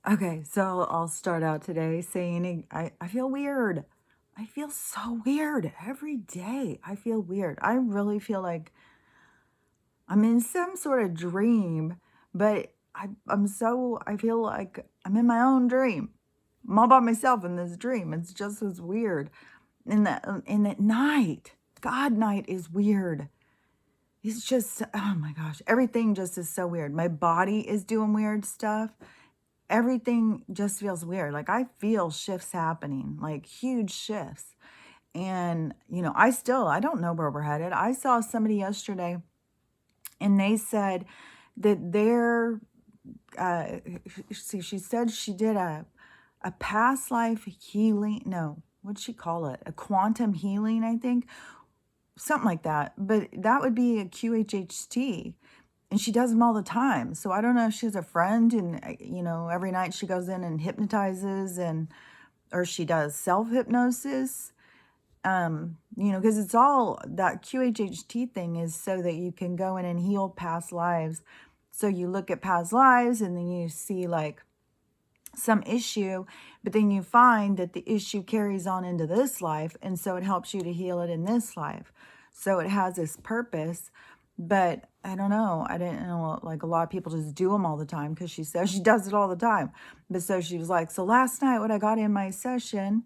Okay, so I'll start out today saying I feel weird. I feel so weird every day. I feel weird. I really feel like I'm in some sort of dream, but I feel like I'm in my own dream. I'm all by myself in this dream. It's just as weird. And at night, God night is weird. It's just, oh my gosh, everything just is so weird. My body is doing weird stuff. Everything just feels weird. Like I feel shifts happening, like huge shifts. And, I don't know where we're headed. I saw somebody yesterday and they said that uh, she said she did a past life healing. No, what'd she call it? A quantum healing, I think. Something like that. But that would be a QHHT. And she does them all the time. So I don't know if she has a friend and, every night she goes in and hypnotizes or she does self-hypnosis. Because it's all, that QHHT thing is so that you can go in and heal past lives. So you look at past lives and then you see like some issue, but then you find that the issue carries on into this life. And so it helps you to heal it in this life. So it has this purpose. But I don't know. I didn't know, like a lot of people just do them all the time because she says she does it all the time. But so she was like, so last night when I got in my session,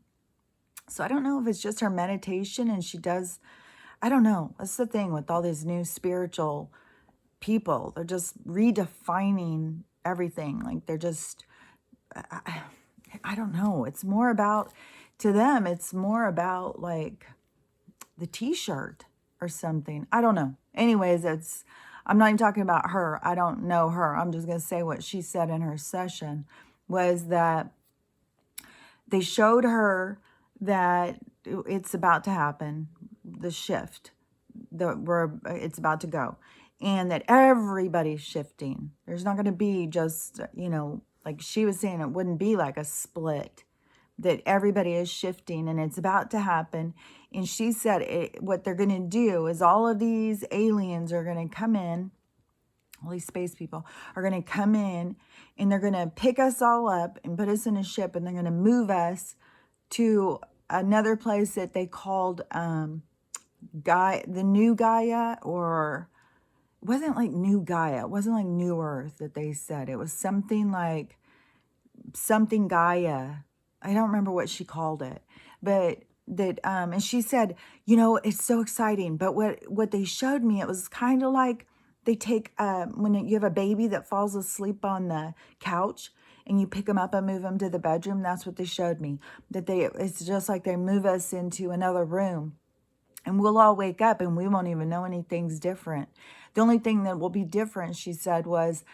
so I don't know if it's just her meditation and she does, I don't know. That's the thing with all these new spiritual people. They're just redefining everything. Like they're just, I don't know. It's more about, to them, it's more about like the t-shirt or something. I don't know. Anyways, I'm not even talking about her. I don't know her. I'm just going to say what she said in her session was that they showed her that it's about to happen, the shift, it's about to go, and that everybody's shifting. There's not going to be just, like she was saying, it wouldn't be like a split, that everybody is shifting and it's about to happen. And she said what they're going to do is all of these aliens are going to come in, all these space people are going to come in and they're going to pick us all up and put us in a ship and they're going to move us to another place that they called the New Gaia, or it wasn't like New Gaia. It wasn't like New Earth that they said. It was something like something Gaia. I don't remember what she called it, but that and she said, it's so exciting. But what they showed me, it was kind of like they take when you have a baby that falls asleep on the couch and you pick them up and move them to the bedroom. That's what they showed me. It's just like they move us into another room. And we'll all wake up and we won't even know anything's different. The only thing that will be different, she said, was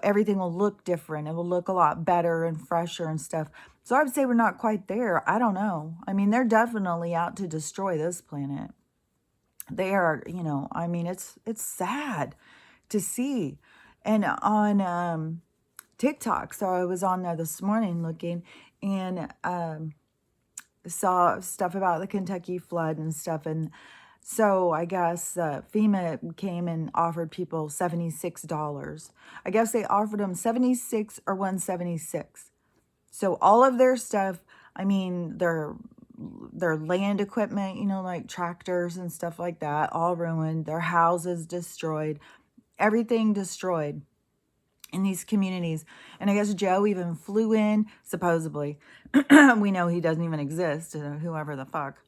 everything will look different. It will look a lot better and fresher and stuff. So I would say we're not quite there. I don't know. I mean, they're definitely out to destroy this planet. They are, it's sad to see. And on TikTok, so I was on there this morning looking and saw stuff about the Kentucky flood and stuff. And so I guess FEMA came and offered people $76. I guess they offered them 76 or 176. So all of their stuff, I mean, their land equipment, like tractors and stuff like that, all ruined. Their houses destroyed, everything destroyed in these communities. And I guess Joe even flew in, supposedly. We know he doesn't even exist, whoever the fuck.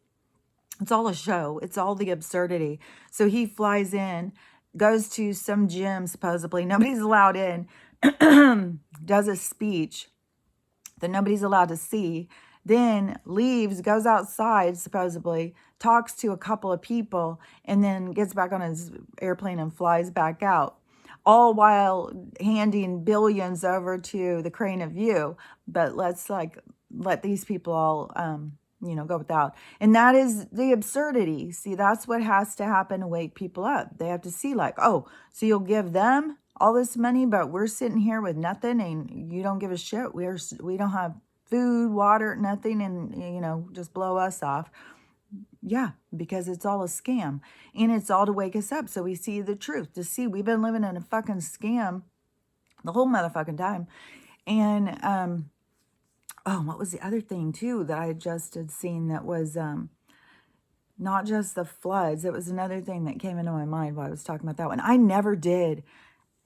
It's all a show. It's all the absurdity. So he flies in, goes to some gym, supposedly. Nobody's allowed in, does a speech that nobody's allowed to see, then leaves, goes outside, supposedly, talks to a couple of people, and then gets back on his airplane and flies back out. All while handing billions over to the crane of view. But let's let these people all, go without. And that is the absurdity. See, that's what has to happen to wake people up. They have to see like, oh, so you'll give them all this money, but we're sitting here with nothing and you don't give a shit. We don't have food, water, nothing, and, just blow us off. Yeah, because it's all a scam. And it's all to wake us up so we see the truth. To see we've been living in a fucking scam the whole motherfucking time. And, oh, what was the other thing too that I just had seen that was, not just the floods. It was another thing that came into my mind while I was talking about that one. I never did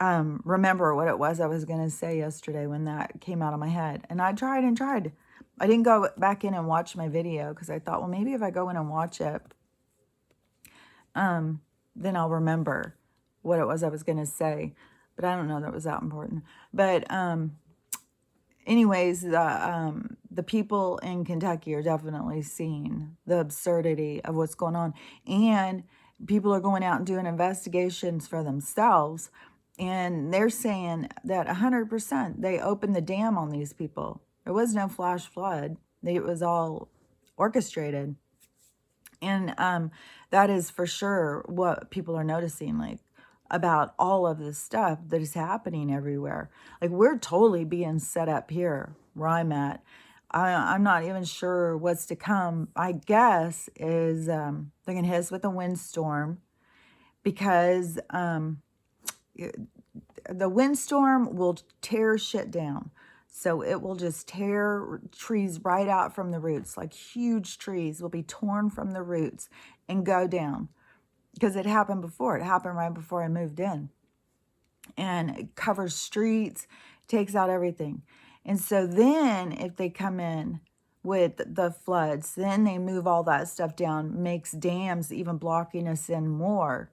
remember what it was I was going to say yesterday when that came out of my head. And I tried and tried. I didn't go back in and watch my video because I thought, well, maybe if I go in and watch it, then I'll remember what it was I was going to say. But I don't know that was that important. But anyways, the people in Kentucky are definitely seeing the absurdity of what's going on. And people are going out and doing investigations for themselves. And they're saying that 100% they opened the dam on these people. There was no flash flood. It was all orchestrated. And that is for sure what people are noticing, like, about all of this stuff that is happening everywhere. Like, we're totally being set up here where I'm at. I'm not even sure what's to come. I guess is they're going to hit us with a windstorm because the windstorm will tear shit down. So it will just tear trees right out from the roots. Like, huge trees will be torn from the roots and go down. Because it happened before. It happened right before I moved in. And it covers streets, takes out everything. And so then if they come in with the floods, then they move all that stuff down, makes dams even blocking us in more.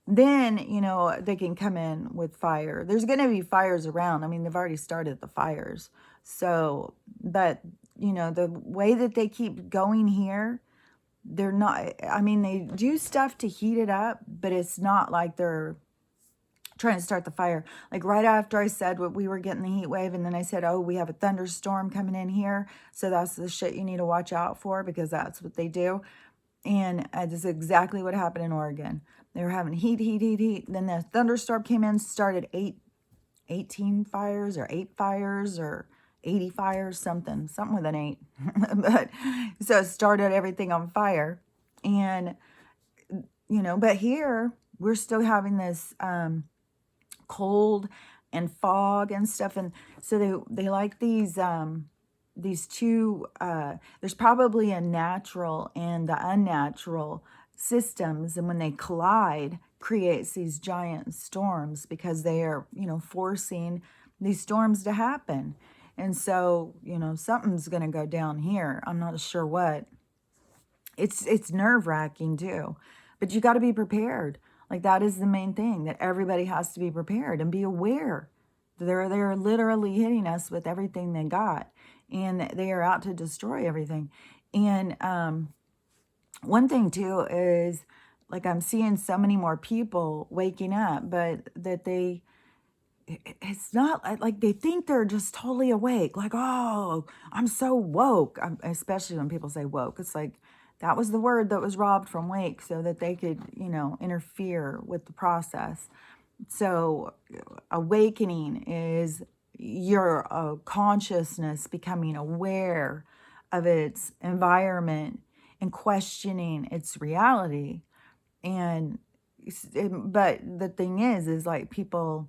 Then, you know, they can come in with fire. There's going to be fires around. I mean, they've already started the fires. So, but, you know, the way that they keep going here, they're not, I mean, they do stuff to heat it up, but it's not like they're trying to start the fire. Like, right after I said what we were getting the heat wave, and then I said, oh, we have a thunderstorm coming in here. So that's the shit you need to watch out for, because that's what they do. And that's exactly what happened in Oregon. They were having heat. Then the thunderstorm came in, started 18 fires or 8 fires or 80 fires, something with an 8. But so it started everything on fire. And, you know, but here we're still having this cold and fog and stuff. And so they like these two, there's probably a natural and the unnatural systems, and when they collide, creates these giant storms because they are, you know, forcing these storms to happen. And so, you know, something's going to go down here. I'm not sure what. It's nerve-wracking too, but you got to be prepared. Like, that is the main thing, that everybody has to be prepared and be aware. They're literally hitting us with everything they got, and they are out to destroy everything. And one thing too is, like, I'm seeing so many more people waking up, but that it's not like they think they're just totally awake. Like, oh, I'm so woke. Especially when people say woke, it's like that was the word that was robbed from wake so that they could, you know, interfere with the process. So awakening is your consciousness becoming aware of its environment and questioning its reality. And but the thing is like, people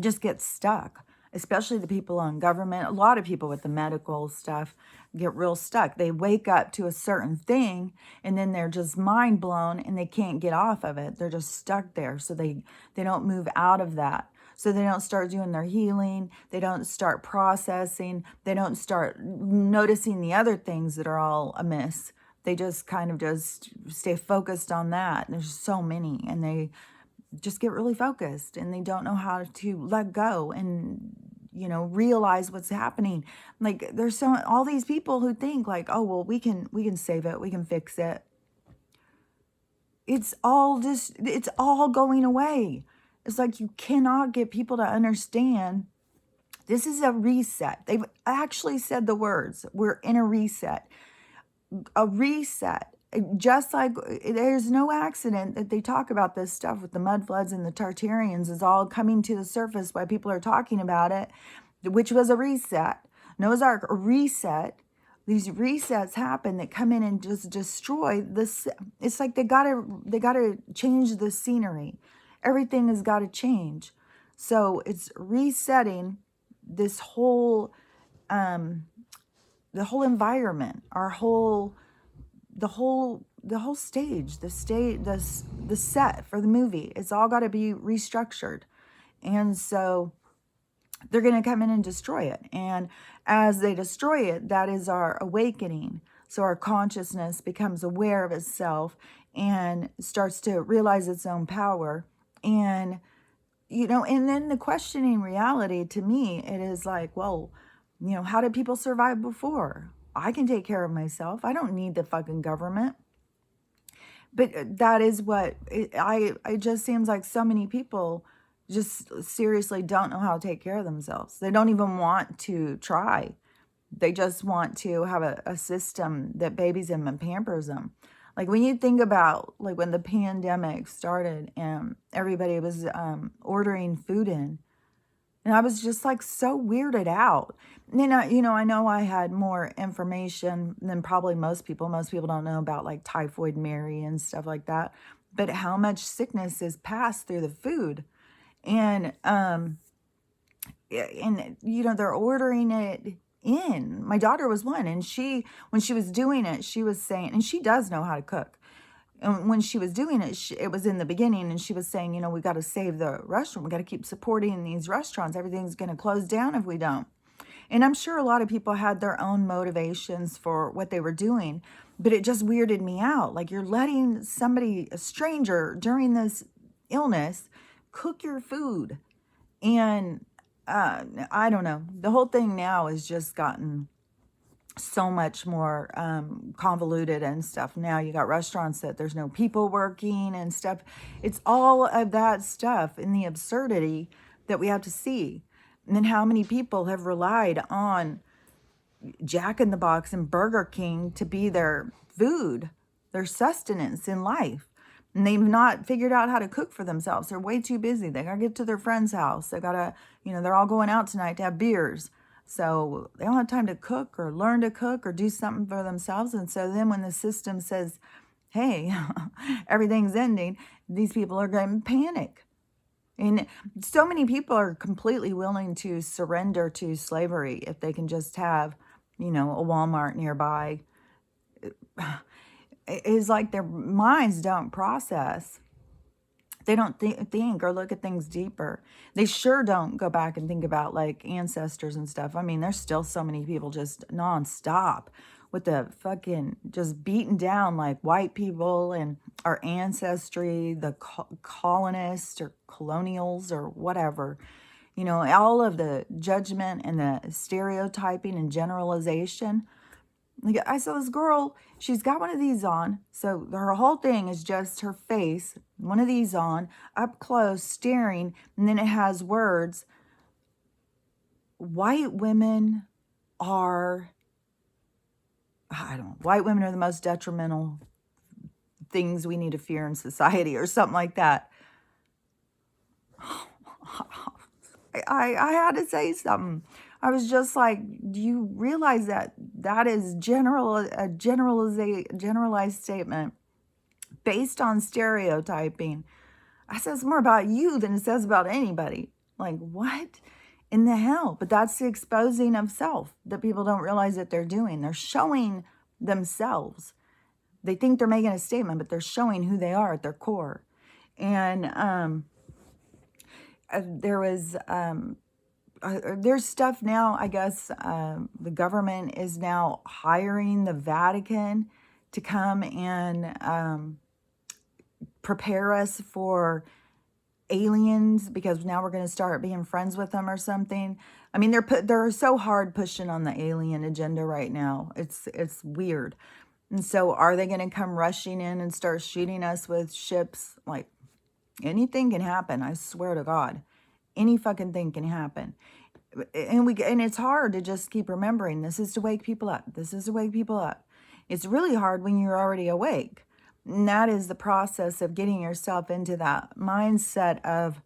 just get stuck, especially the people on government. A lot of people with the medical stuff get real stuck. They wake up to a certain thing and then they're just mind blown and they can't get off of it. They're just stuck there. So they don't move out of that. So they don't start doing their healing. They don't start processing. They don't start noticing the other things that are all amiss. They just kind of just stay focused on that. There's so many, and they just get really focused, and they don't know how to let go and, you know, realize what's happening. Like, there's all these people who think like, oh, well, we can save it, we can fix it. It's all going away. It's like, you cannot get people to understand this is a reset. They've actually said the words, we're in a reset. A reset. Just like there's no accident that they talk about this stuff with the mud floods and the Tartarians is all coming to the surface why people are talking about it, which was a reset. Noah's Ark, a reset. These resets happen that come in and just destroy this. It's like they gotta change the scenery. Everything has got to change. So it's resetting this whole, the whole environment, the whole stage, the set for the movie, it's all got to be restructured. And so they're going to come in and destroy it. And as they destroy it, that is our awakening. So our consciousness becomes aware of itself and starts to realize its own power. And, and then the questioning reality, to me, it is like, well, how did people survive before? I can take care of myself. I don't need the fucking government. But that is what it just seems like so many people just seriously don't know how to take care of themselves. They don't even want to try. They just want to have a system that babies them and pampers them. Like when you think about like when the pandemic started and everybody was ordering food in, and I was just like so weirded out. And I know I had more information than probably most people. Most people don't know about like typhoid Mary and stuff like that. But how much sickness is passed through the food. And they're ordering it in. My daughter was one, and when she was doing it, she was saying, and she does know how to cook. And when she was doing it, it was in the beginning, and she was saying, we got to save the restaurant. We got to keep supporting these restaurants. Everything's going to close down if we don't. And I'm sure a lot of people had their own motivations for what they were doing, but it just weirded me out. Like you're letting somebody, a stranger during this illness, cook your food. And I don't know. The whole thing now has just gotten so much more convoluted and stuff. Now you got restaurants that there's no people working and stuff. It's all of that stuff in the absurdity that we have to see. And then how many people have relied on Jack in the Box and Burger King to be their food, their sustenance in life. And they've not figured out how to cook for themselves. They're way too busy. They got to get to their friend's house. They got to, they're all going out tonight to have beers. So they don't have time to cook or learn to cook or do something for themselves. And so then when the system says, hey, everything's ending, these people are going to panic. And so many people are completely willing to surrender to slavery if they can just have, a Walmart nearby. It's like their minds don't process. They don't think or look at things deeper. They sure don't go back and think about like ancestors and stuff. I mean, there's still so many people just nonstop with the fucking just beaten down like white people and our ancestry, the colonists or colonials or whatever. All of the judgment and the stereotyping and generalization. Like I saw this girl, she's got one of these on. So her whole thing is just her face, one of these on, up close, staring. And then it has words. White women are the most detrimental things we need to fear in society or something like that. I had to say something. I was just like, do you realize that is a generalized statement based on stereotyping? I says more about you than it says about anybody. Like, what in the hell? But that's the exposing of self that people don't realize that they're doing. They're showing themselves. They think they're making a statement, but they're showing who they are at their core. And there was... there's stuff now, I guess the government is now hiring the Vatican to come and prepare us for aliens because now we're going to start being friends with them or something. I mean, they're so hard pushing on the alien agenda right now. It's weird. And so are they going to come rushing in and start shooting us with ships? Like anything can happen. I swear to God. Any fucking thing can happen. And it's hard to just keep remembering this is to wake people up. This is to wake people up. It's really hard when you're already awake. And that is the process of getting yourself into that mindset of,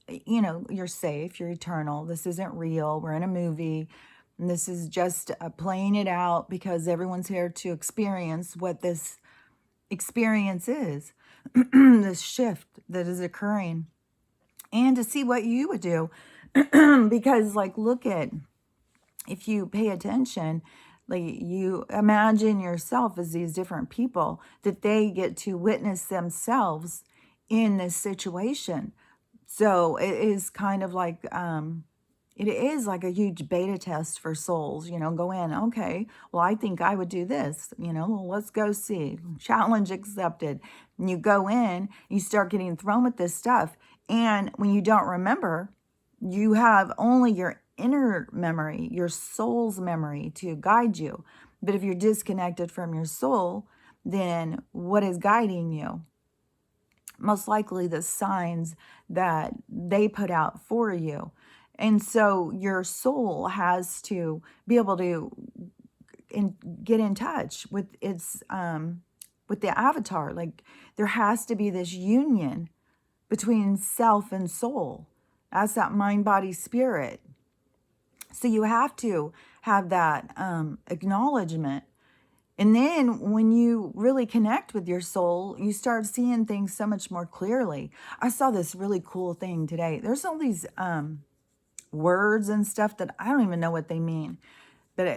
you're safe, you're eternal. This isn't real. We're in a movie. And this is just playing it out because everyone's here to experience what this experience is. This shift that is occurring. And to see what you would do Because like, look at, if you pay attention, like you imagine yourself as these different people that they get to witness themselves in this situation. So it is kind of like, it is like a huge beta test for souls, go in, okay, well, I think I would do this, well, let's go see. Challenge accepted. And you go in, you start getting thrown with this stuff. And when you don't remember, you have only your inner memory, your soul's memory to guide you. But if you're disconnected from your soul, then what is guiding you? Most likely the signs that they put out for you. And so your soul has to be able to get in touch with its with the avatar. Like, there has to be this union between self and soul. That's that mind, body, spirit. So you have to have that acknowledgement. And then when you really connect with your soul, you start seeing things so much more clearly. I saw this really cool thing today. There's all these words and stuff that I don't even know what they mean. But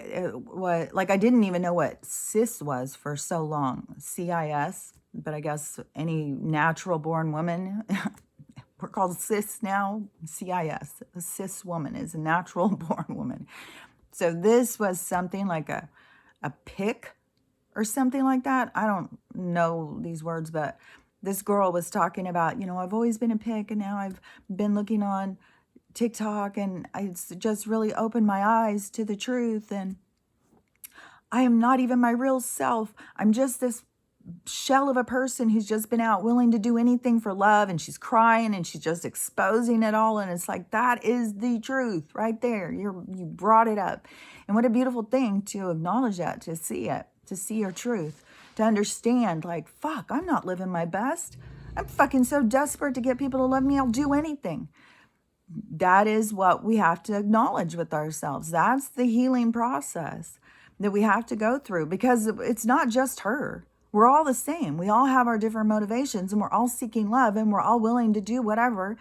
what, like, I didn't even know what cis was for so long, CIS. But I guess any natural born woman, we're called cis now, CIS. A cis woman is a natural born woman. So this was something like a pick or something like that. I don't know these words, but this girl was talking about, I've always been a pick, and now I've been looking on TikTok, and it's just really opened my eyes to the truth, and I am not even my real self. I'm just this shell of a person who's just been out willing to do anything for love, and she's crying and she's just exposing it all. And it's like, that is the truth right there. You brought it up. And what a beautiful thing to acknowledge that, to see it, to see your truth, to understand, like, fuck, I'm not living my best. I'm fucking so desperate to get people to love me, I'll do anything. That is what we have to acknowledge with ourselves. That's the healing process that we have to go through, because it's not just her. We're all the same. We all have our different motivations, and we're all seeking love, and we're all willing to do whatever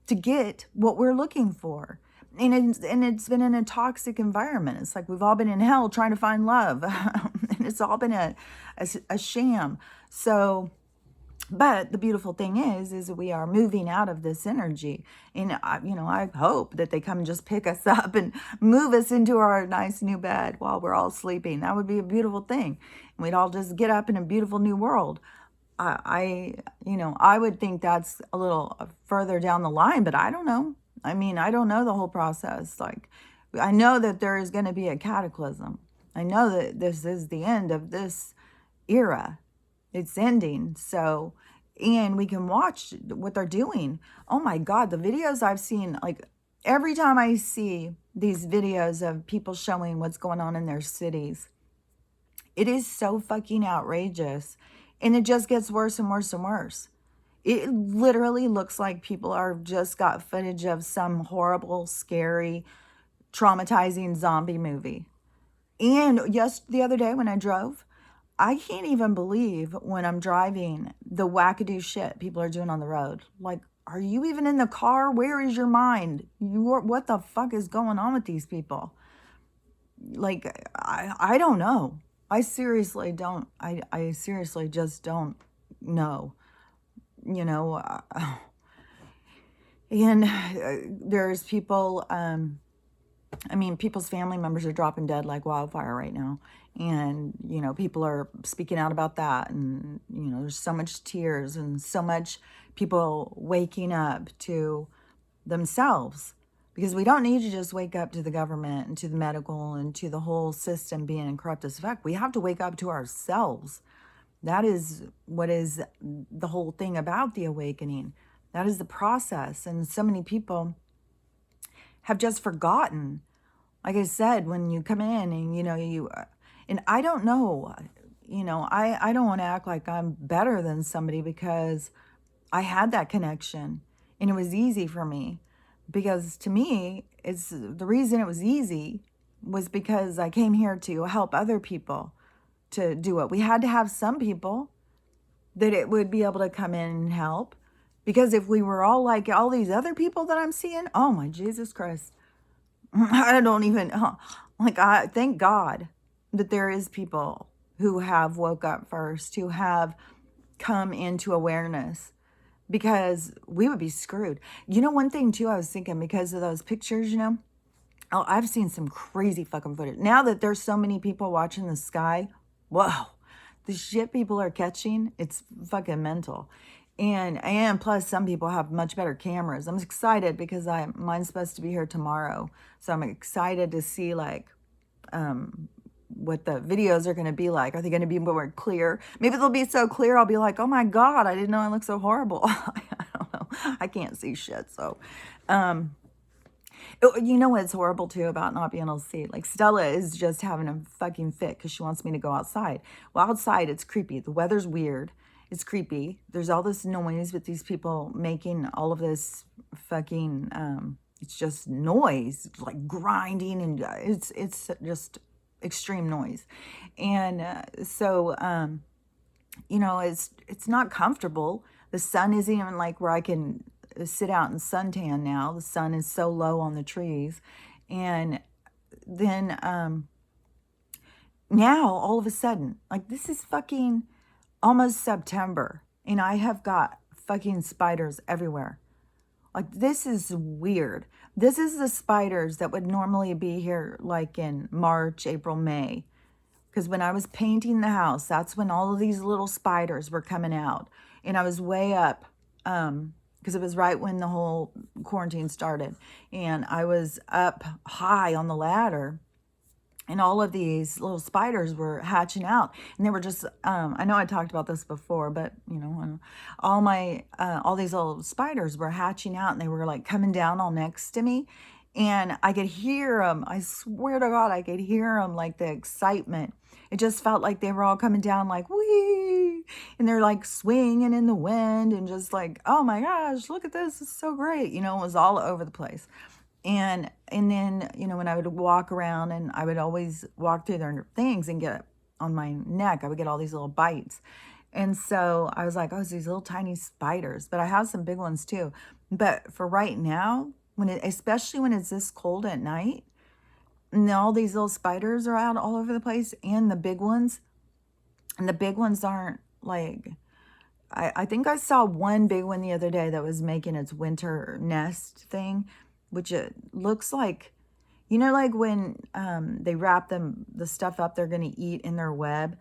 to get what we're looking for. And it's been in a toxic environment. It's like we've all been in hell trying to find love. And it's all been a sham. So, but the beautiful thing is that we are moving out of this energy. And, I hope that they come and just pick us up and move us into our nice new bed while we're all sleeping. That would be a beautiful thing. And we'd all just get up in a beautiful new world. I would think that's a little further down the line, but I don't know. I mean, I don't know the whole process. Like, I know that there is going to be a cataclysm. I know that this is the end of this era. It's ending. So, and we can watch what they're doing. Oh my God, the videos I've seen, like, every time I see these videos of people showing what's going on in their cities, it is so fucking outrageous. And it just gets worse and worse and worse. It literally looks like people are just got footage of some horrible, scary, traumatizing zombie movie. And just the other day when I drove, I can't even believe when I'm driving the wackadoo shit people are doing on the road. Like, are you even in the car? Where is your mind? What the fuck is going on with these people? Like, I don't know. I seriously don't. I seriously just don't know. And there's people, people's family members are dropping dead like wildfire right now. And, people are speaking out about that. And, there's so much tears and so much people waking up to themselves. Because we don't need to just wake up to the government and to the medical and to the whole system being corrupt as fuck. We have to wake up to ourselves. That is what is the whole thing about the awakening. That is the process. And so many people have just forgotten. Like I said, when you come in and, and I don't know, I don't want to act like I'm better than somebody, because I had that connection and it was easy for me. Because to me, it's the reason it was easy was because I came here to help other people to do it. We had to have some people that it would be able to come in and help. Because if we were all like all these other people that I'm seeing, oh my Jesus Christ. I don't even, like, I thank God that there is people who have woke up first, who have come into awareness, because we would be screwed. You know, one thing too, I was thinking, because of those pictures, you know, oh, I've seen some crazy fucking footage. Now that there's so many people watching the sky, whoa, the shit people are catching, it's fucking mental. And plus some people have much better cameras. I'm excited because mine's supposed to be here tomorrow. So I'm excited to see like what the videos are going to be like. Are they going to be more clear? Maybe they'll be so clear I'll be like, oh my God, I didn't know I look so horrible. I don't know. I can't see shit. So you know what's horrible too about not being able to see? Like Stella is just having a fucking fit because she wants me to go outside. Well, outside it's creepy. The weather's weird. It's creepy. There's all this noise with these people making all of this fucking, it's just noise, like grinding, and it's just extreme noise. And you know, it's not comfortable. The sun isn't even like where I can sit out and suntan now. The sun is so low on the trees. And then now all of a sudden, like this is fucking almost September, and I have got fucking spiders everywhere. Like this is weird. This is the spiders that would normally be here like in March, April, May. Because when I was painting the house, that's when all of these little spiders were coming out. And I was way up, because it was right when the whole quarantine started. And I was up high on the ladder. And all of these little spiders were hatching out. And they were just, I know I talked about this before, but, you know, all these little spiders were hatching out. And they were like coming down all next to me. And I could hear them. I swear to God, I could hear them, like the excitement. It just felt like they were all coming down like, wee. And they're like swinging in the wind and just like, oh my gosh, look at this. It's so great. You know, it was all over the place. And then, you know, when I would walk around, and I would always walk through their things and get on my neck, I would get all these little bites. And so I was like, oh, it's these little tiny spiders. But I have some big ones too. But for right now, especially when it's this cold at night, and all these little spiders are out all over the place, and the big ones aren't like, I think I saw one big one the other day that was making its winter nest thing, which it looks like, you know, like when they wrap the stuff up they're going to eat in their web.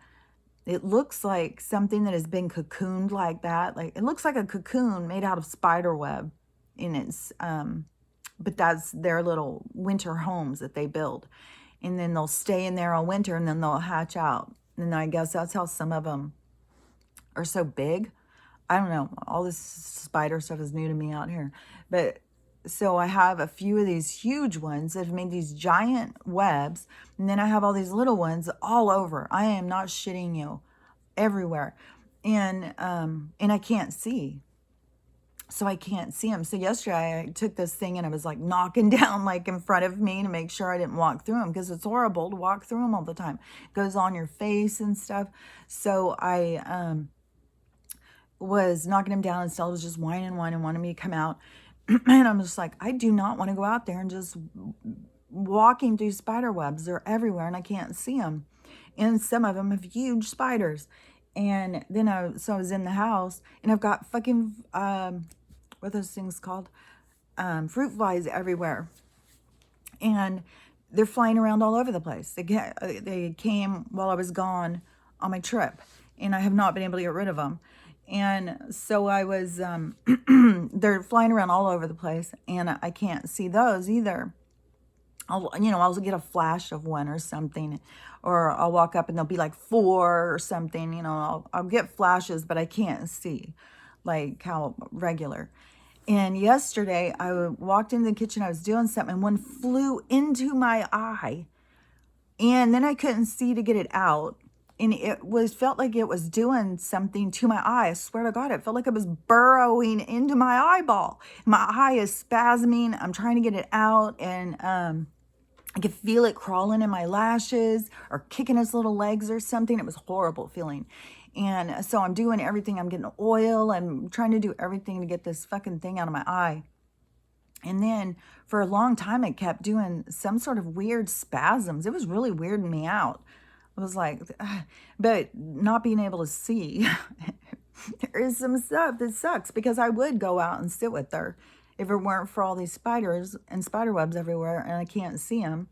It looks like something that has been cocooned like that. Like it looks like a cocoon made out of spider web in its, but that's their little winter homes that they build. And then they'll stay in there all winter, and then they'll hatch out. And I guess that's how some of them are so big. I don't know. All this spider stuff is new to me out here. But so I have a few of these huge ones that have made these giant webs. And then I have all these little ones all over. I am not shitting you, everywhere. And I can't see. So I can't see them. So yesterday I took this thing and I was like knocking down like in front of me to make sure I didn't walk through them, because it's horrible to walk through them all the time. It goes on your face and stuff. So I was knocking them down, and Stella was just whining, wanting me to come out. And I'm just like, I do not want to go out there and just walking through spider webs. They're everywhere and I can't see them. And some of them have huge spiders. And then I was in the house, and I've got fucking, what are those things called? Fruit flies everywhere. And they're flying around all over the place. They came while I was gone on my trip, and I have not been able to get rid of them. And so I was, they're flying around all over the place, and I can't see those either. I'll get a flash of one or something, or I'll walk up and there'll be like 4 or something, you know, I'll get flashes, but I can't see like how regular. And yesterday I walked into the kitchen, I was doing something, and one flew into my eye, and then I couldn't see to get it out. And felt like it was doing something to my eye. I swear to God, it felt like it was burrowing into my eyeball. My eye is spasming. I'm trying to get it out, and I could feel it crawling in my lashes or kicking its little legs or something. It was a horrible feeling. And so I'm doing everything. I'm getting oil. I'm trying to do everything to get this fucking thing out of my eye. And then for a long time, it kept doing some sort of weird spasms. It was really weirding me out. I was like, but not being able to see. There is some stuff that sucks because I would go out and sit with her if it weren't for all these spiders and spider webs everywhere and I can't see them.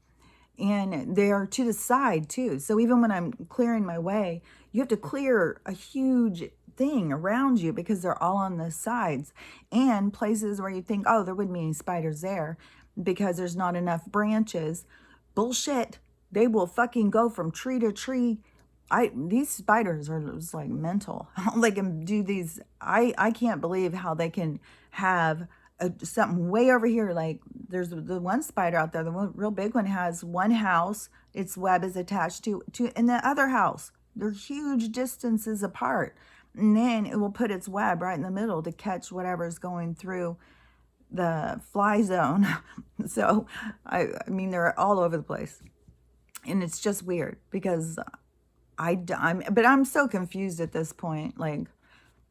And they're to the side too. So even when I'm clearing my way, you have to clear a huge thing around you because they're all on the sides and places where you think, oh, there wouldn't be any spiders there because there's not enough branches. Bullshit. They will fucking go from tree to tree. These spiders are just like mental. They can do these. I can't believe how they can have something way over here. Like there's the one spider out there, the one, real big one, has one house its web is attached to in the other house. They're huge distances apart. And then it will put its web right in the middle to catch whatever's going through the fly zone. So, I mean, they're all over the place. And it's just weird because I'm so confused at this point. Like,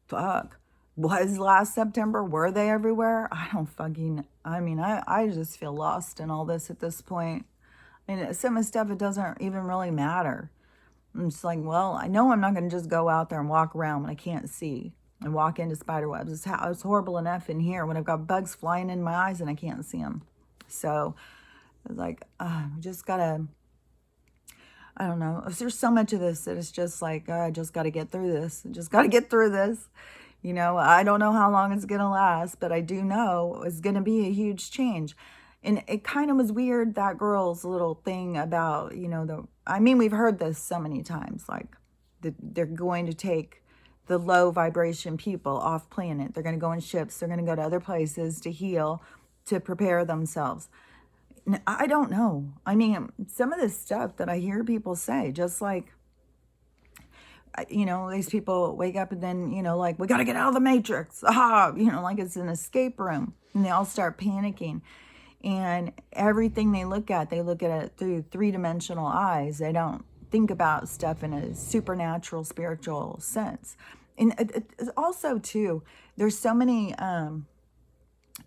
fuck. Was last September? Were they everywhere? I just feel lost in all this at this point. And some of the stuff, it doesn't even really matter. I'm just like, well, I know I'm not going to just go out there and walk around when I can't see and walk into spider webs. It's horrible enough in here when I've got bugs flying in my eyes and I can't see them. So it's like, just got to, I don't know. There's so much of this that it's just like, I just got to get through this. Just got to get through this. You know, I don't know how long it's going to last, but I do know it's going to be a huge change. And it kind of was weird, that girl's little thing about, we've heard this so many times, like they're going to take the low vibration people off planet. They're going to go in ships. They're going to go to other places to heal, to prepare themselves. And I don't know. I mean, some of this stuff that I hear people say, just like, these people wake up and then, like, we got to get out of the matrix. Like it's an escape room. And they all start panicking. And everything they look at it through three-dimensional eyes. They don't think about stuff in a supernatural, spiritual sense. And it's also, too, there's so many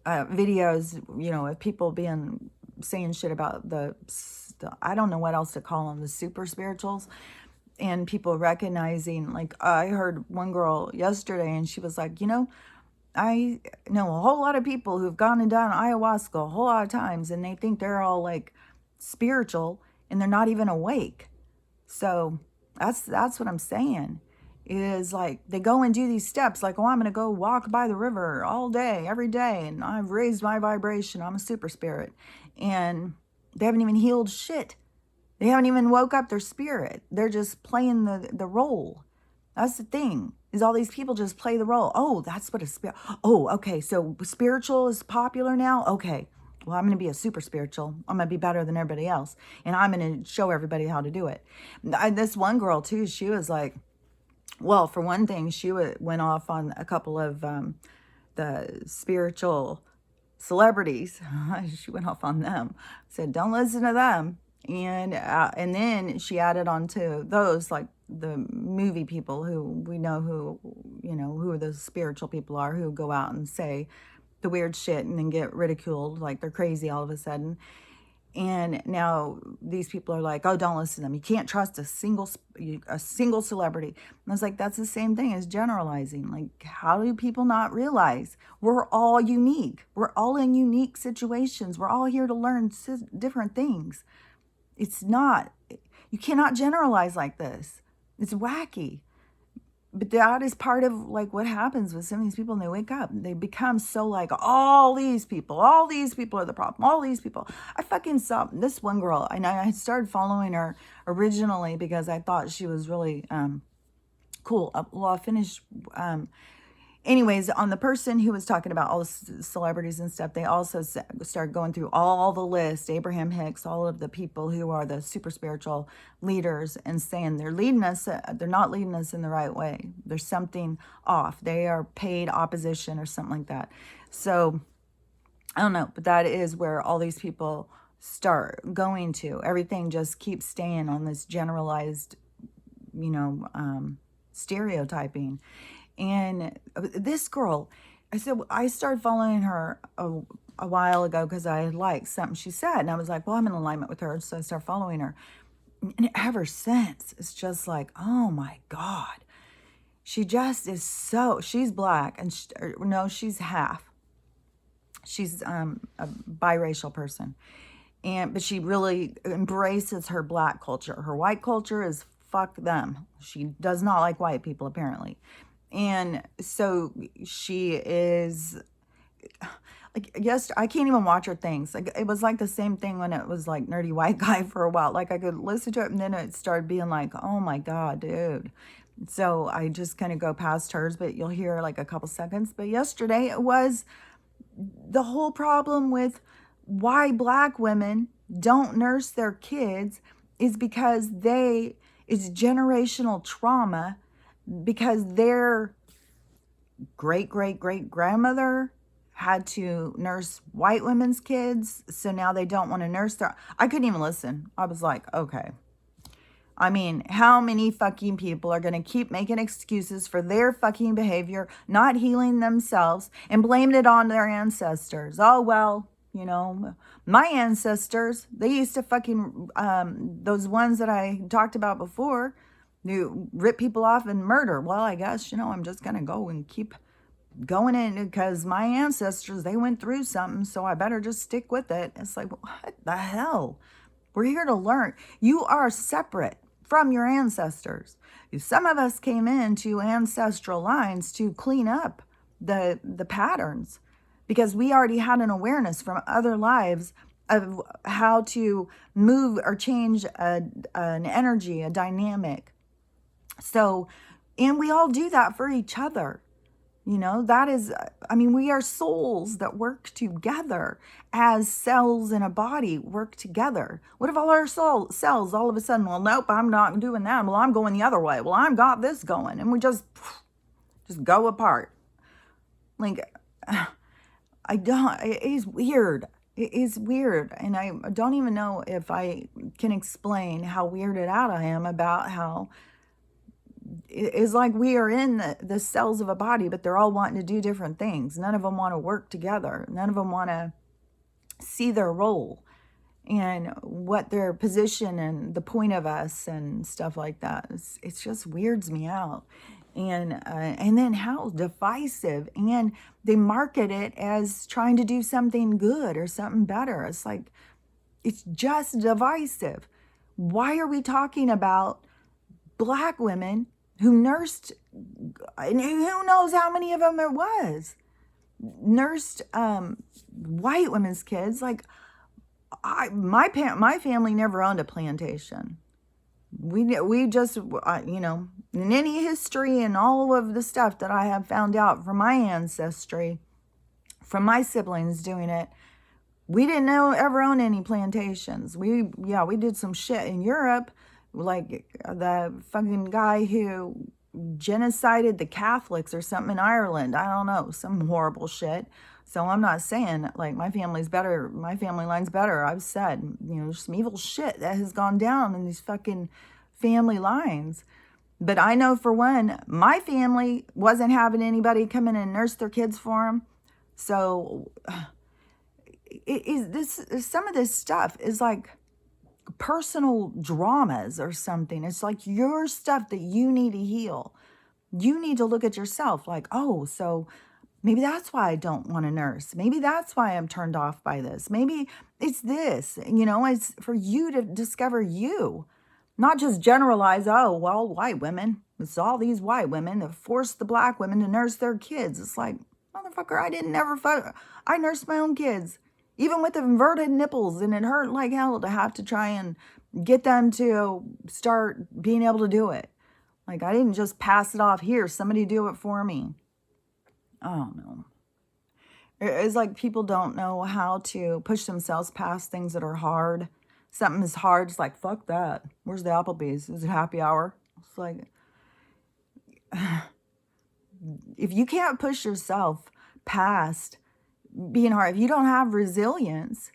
videos, of people saying shit about the, I don't know what else to call them, the super spirituals. And people recognizing, like, I heard one girl yesterday and she was like, I know a whole lot of people who've gone and done ayahuasca a whole lot of times and they think they're all like spiritual and they're not even awake. So that's what I'm saying, is like they go and do these steps like, oh, I'm going to go walk by the river all day, every day, and I've raised my vibration. I'm a super spirit. And they haven't even healed shit. They haven't even woke up their spirit. They're just playing the role. That's the thing, is all these people just play the role. Oh, that's what a spirit. Oh, okay. So spiritual is popular now. Okay. Well, I'm going to be a super spiritual. I'm going to be better than everybody else. And I'm going to show everybody how to do it. This one girl too, she was like, well, for one thing, she went off on a couple of the spiritual celebrities. She went off on them. Said, don't listen to them. And then she added on to those, like the movie people who we know who the spiritual people are, who go out and say the weird shit and then get ridiculed like they're crazy all of a sudden. And now these people are like, oh, don't listen to them. You can't trust a single celebrity. And I was like, that's the same thing as generalizing. Like, how do people not realize we're all unique? We're all in unique situations. We're all here to learn different things. It's not, you cannot generalize like this. It's wacky. But that is part of like what happens with some of these people when they wake up. They become so like, all these people are the problem. All these people. I fucking saw this one girl, and I started following her originally because I thought she was really cool. Well, I finished anyways, on the person who was talking about all the celebrities and stuff, they also started going through all the list, Abraham Hicks, all of the people who are the super spiritual leaders, and saying they're not leading us in the right way. There's something off. They are paid opposition or something like that. So I don't know, but that is where all these people start going to. Everything just keeps staying on this generalized, stereotyping. And this girl, I started following her a while ago because I liked something she said. And I was like, well, I'm in alignment with her. So I started following her. And ever since, it's just like, oh my God. She just is she's black. And no, she's half. She's a biracial person. But she really embraces her black culture. Her white culture is fuck them. She does not like white people, apparently. And so she is like, yes, I can't even watch her things. Like, it was like the same thing when it was like Nerdy White Guy for a while. Like, I could listen to it and then it started being like, oh my God, dude. So I just kind of go past hers, but you'll hear like a couple seconds. But yesterday it was the whole problem with why black women don't nurse their kids is because it's generational trauma, because their great grandmother had to nurse white women's kids, so now they don't want to nurse their. I couldn't even listen. I was like, okay. I mean, how many fucking people are going to keep making excuses for their fucking behavior, not healing themselves, and blaming it on their ancestors? Oh, well, my ancestors, they used to fucking, those ones that I talked about before, who rip people off and murder. Well, I guess, I'm just going to go and keep going in because my ancestors, they went through something, so I better just stick with it. It's like, what the hell? We're here to learn. You are separate from your ancestors. Some of us came into ancestral lines to clean up the patterns because we already had an awareness from other lives of how to move or change an energy, a dynamic. So, and we all do that for each other. That is, we are souls that work together as cells in a body work together. What if all our cells all of a sudden, well, nope, I'm not doing that. Well, I'm going the other way. Well, I've got this going. And we just go apart. Like, it is weird. It is weird. And I don't even know if I can explain how weirded out I am about how it's like we are in the cells of a body, but they're all wanting to do different things. None of them want to work together. None of them want to see their role and what their position and the point of us and stuff like that. It just weirds me out. And then how divisive. And they market it as trying to do something good or something better. It's like, it's just divisive. Why are we talking about black women who nursed, and who knows how many of them there was, nursed white women's kids? Like, my family never owned a plantation. We just, in any history and all of the stuff that I have found out from my ancestry, from my siblings doing it, we didn't ever own any plantations. We did some shit in Europe, like the fucking guy who genocided the Catholics or something in Ireland. I don't know, some horrible shit. So I'm not saying like my family's better, my family line's better. I've said, there's some evil shit that has gone down in these fucking family lines. But I know for one, my family wasn't having anybody come in and nurse their kids for them. So some of this stuff is like personal dramas or something. It's like your stuff that you need to heal. You need to look at yourself like, oh, so maybe that's why I don't want to nurse. Maybe that's why I'm turned off by this. Maybe it's this, it's for you to discover you, not just generalize, oh, well, white women, it's all these white women that force the black women to nurse their kids. It's like, motherfucker, I nursed my own kids. Even with inverted nipples, and it hurt like hell to have to try and get them to start being able to do it. Like, I didn't just pass it off, here, somebody do it for me. I don't know. It's like people don't know how to push themselves past things that are hard. Something is hard, it's like, fuck that. Where's the Applebee's? Is it happy hour? It's like, if you can't push yourself past being hard, if you don't have resilience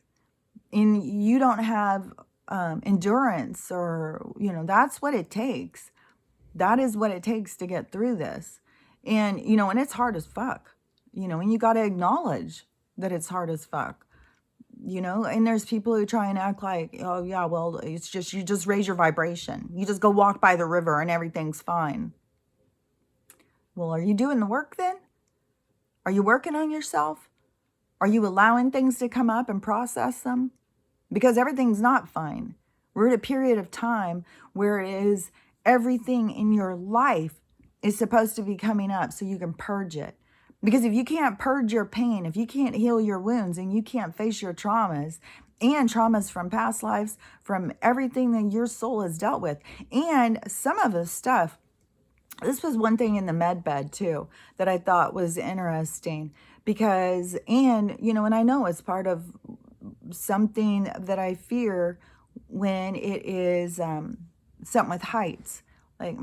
and you don't have endurance, or that's what it takes. That is what it takes to get through this. And, and it's hard as fuck, and you got to acknowledge that it's hard as fuck, and there's people who try and act like, oh yeah, well, it's just, you just raise your vibration. You just go walk by the river and everything's fine. Well, are you doing the work then? Are you working on yourself? Are you allowing things to come up and process them? Because everything's not fine. We're at a period of time where it is everything in your life is supposed to be coming up so you can purge it. Because if you can't purge your pain, if you can't heal your wounds, and you can't face your traumas and traumas from past lives, from everything that your soul has dealt with, and some of the stuff, this was one thing in the med bed too that I thought was interesting because, and I know it's part of something that I fear when it is something with heights. Like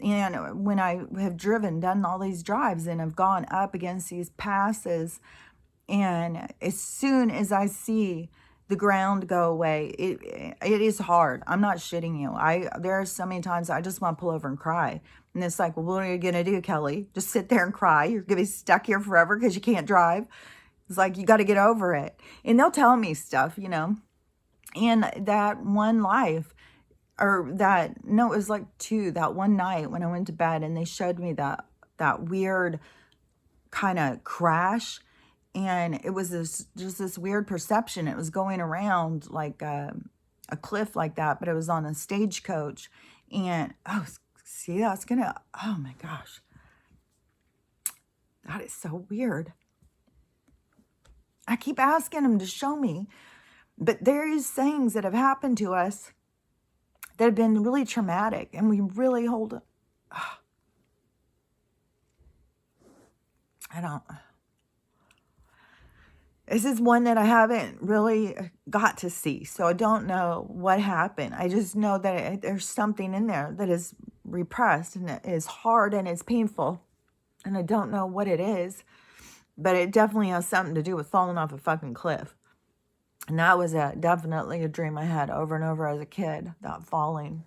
and when I have done all these drives and have gone up against these passes, and as soon as I see the ground go away, it is hard. I'm not shitting you. There are so many times I just want to pull over and cry. And it's like, well, what are you going to do, Kelly? Just sit there and cry? You're going to be stuck here forever because you can't drive? It's like, you got to get over it. And they'll tell me stuff, And that one life, or that, no, it was like two, that one night when I went to bed and they showed me that weird kind of crash. And it was just this weird perception. It was going around like a cliff like that, but it was on a stagecoach. And, oh, see, oh my gosh. That is so weird. I keep asking him to show me. But there is things that have happened to us that have been really traumatic. And we really hold, this is one that I haven't really got to see. So I don't know what happened. I just know that there's something in there that is repressed and it is hard and it's painful. And I don't know what it is. But it definitely has something to do with falling off a fucking cliff. And that was definitely a dream I had over and over as a kid, that falling.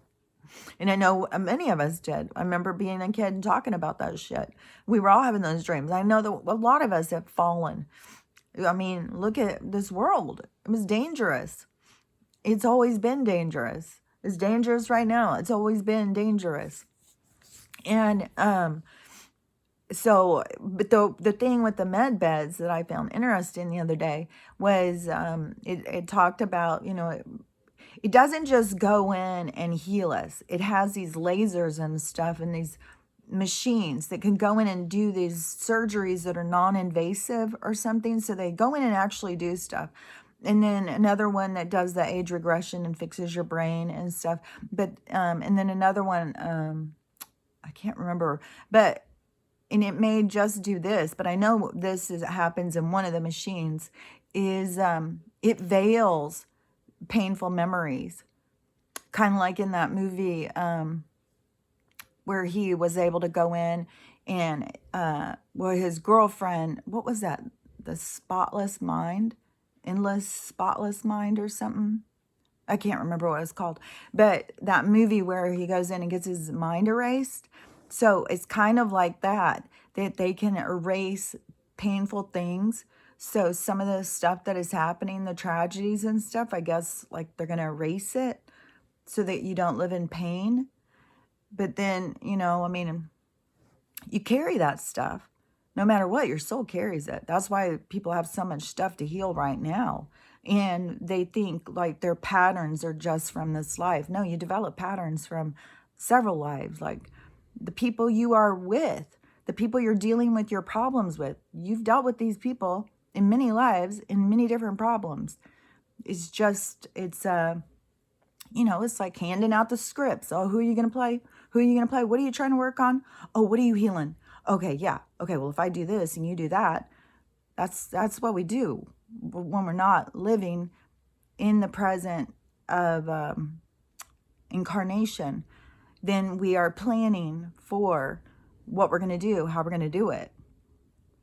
And I know many of us did. I remember being a kid and talking about that shit. We were all having those dreams. I know that a lot of us have fallen. I mean, look at this world. It was dangerous. It's always been dangerous. It's dangerous right now. It's always been dangerous. And so, but the thing with the med beds that I found interesting the other day was it talked about, it doesn't just go in and heal us. It has these lasers and stuff and these machines that can go in and do these surgeries that are non-invasive or something. So they go in and actually do stuff. And then another one that does the age regression and fixes your brain and stuff. But, and then another one, I can't remember, and it may just do this, but I know happens in one of the machines, is it veils painful memories. Kind of like in that movie where he was able to go in and, his girlfriend, what was that? The Spotless Mind? Endless Spotless Mind or something? I can't remember what it's called. But that movie where he goes in and gets his mind erased. So it's kind of like that they can erase painful things. So some of the stuff that is happening, the tragedies and stuff, I guess, like they're going to erase it so that you don't live in pain. But then, I mean, you carry that stuff. No matter what, your soul carries it. That's why people have so much stuff to heal right now. And they think like their patterns are just from this life. No, you develop patterns from several lives. Like the people you are with, the people you're dealing with your problems with. You've dealt with these people in many lives, in many different problems. It's just, it's like handing out the scripts. Oh, who are you going to play? Who are you going to play? What are you trying to work on? Oh, what are you healing? Okay, yeah. Okay, well, if I do this and you do that, that's what we do when we're not living in the present of incarnation. Then we are planning for what we're going to do, how we're going to do it.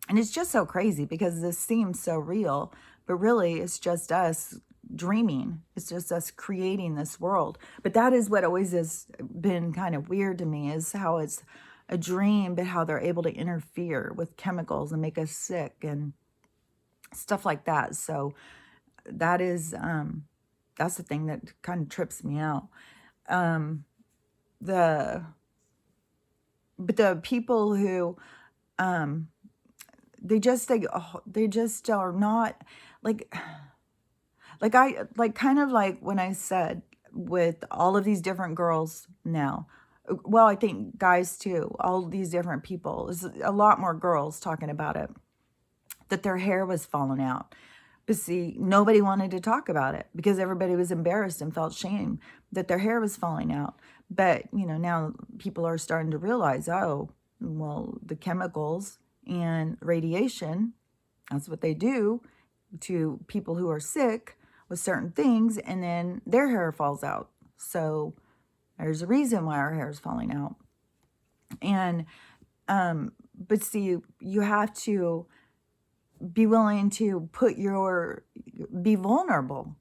And it's just so crazy because this seems so real, but really it's just us dreaming. It's just us creating this world. But that is what always has been kind of weird to me, is how it's a dream, but how they're able to interfere with chemicals and make us sick and stuff like that. So that is that's the thing that kind of trips me out. Um the but the people who they just are not like like kind of like when I said with all of these different girls now, well, I think guys too, all these different people, there's a lot more girls talking about it, that their hair was falling out. But see, nobody wanted to talk about it because everybody was embarrassed and felt shame that their hair was falling out. But, now people are starting to realize, oh, well, the chemicals and radiation, that's what they do to people who are sick with certain things, and then their hair falls out. So there's a reason why our hair is falling out. And, but see, you have to be willing to be vulnerable.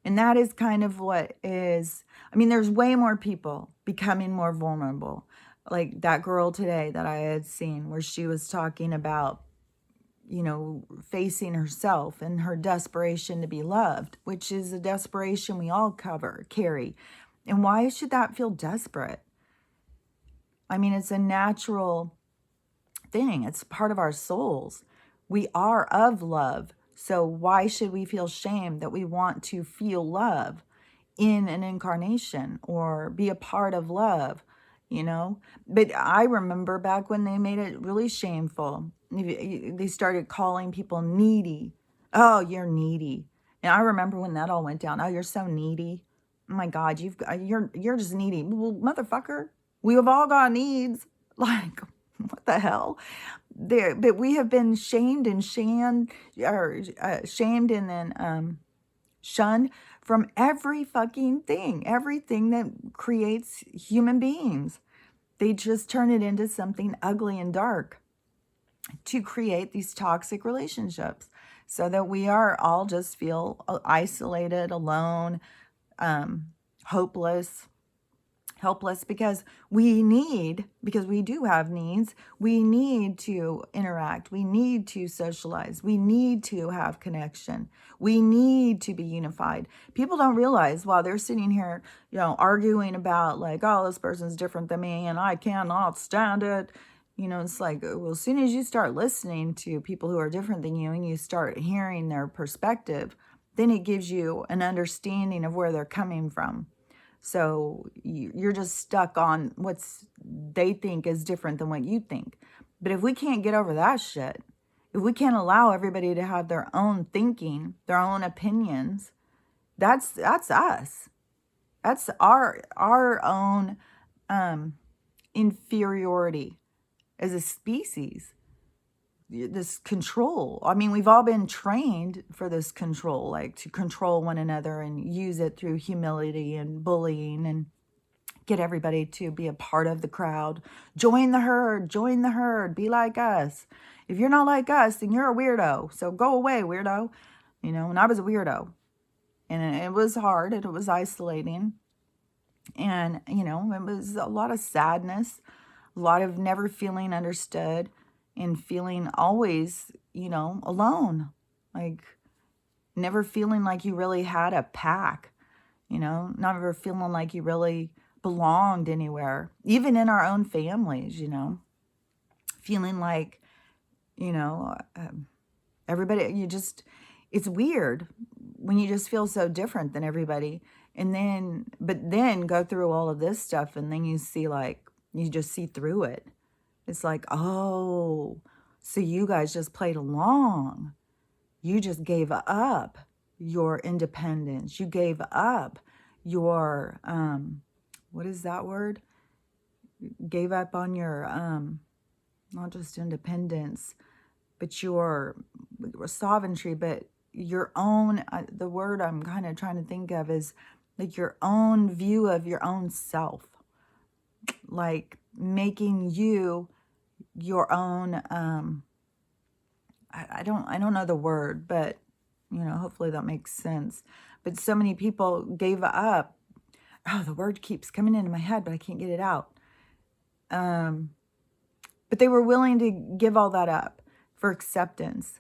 And that is kind of what is, I mean, there's way more people becoming more vulnerable. Like that girl today that I had seen where she was talking about, facing herself and her desperation to be loved, which is a desperation we all carry. And why should that feel desperate? I mean, it's a natural thing. It's part of our souls. We are of love. So why should we feel shame that we want to feel love in an incarnation or be a part of love, But I remember back when they made it really shameful. They started calling people needy. Oh, you're needy. And I remember when that all went down. Oh, you're so needy. Oh my God, you're just needy. Well, motherfucker, we have all got needs. Like, what the hell? But we have been shamed and shamed and then shunned from every fucking thing, everything that creates human beings. They just turn it into something ugly and dark to create these toxic relationships, so that we are all just feel isolated, alone, hopeless, helpless, because we do have needs. We need to interact. We need to socialize. We need to have connection. We need to be unified. People don't realize while they're sitting here, arguing about like, oh, this person's different than me and I cannot stand it. It's like, well, as soon as you start listening to people who are different than you and you start hearing their perspective, then it gives you an understanding of where they're coming from. So you're just stuck on they think is different than what you think. But if we can't get over that shit, if we can't allow everybody to have their own thinking, their own opinions, that's us. That's our own inferiority as a species. This control. I mean, we've all been trained for this control, like to control one another and use it through humility and bullying and get everybody to be a part of the crowd. Join the herd, be like us. If you're not like us, then you're a weirdo. So go away, weirdo. And I was a weirdo. And it was hard and it was isolating. And, it was a lot of sadness, a lot of never feeling understood, and feeling always, alone, like never feeling like you really had a pack, never feeling like you really belonged anywhere, even in our own families, feeling like, everybody, it's weird when you just feel so different than everybody. But then go through all of this stuff and then you just see through it. It's like, oh, so you guys just played along. You just gave up your independence. You gave up your, what is that word? Gave up on your, not just independence, but your sovereignty, but your own, the word I'm kind of trying to think of is like your own view of your own self. Like making you your own I don't know the word, but hopefully that makes sense. but so many people gave up. Oh, the word keeps coming into my head, but I can't get it out. But they were willing to give all that up for acceptance,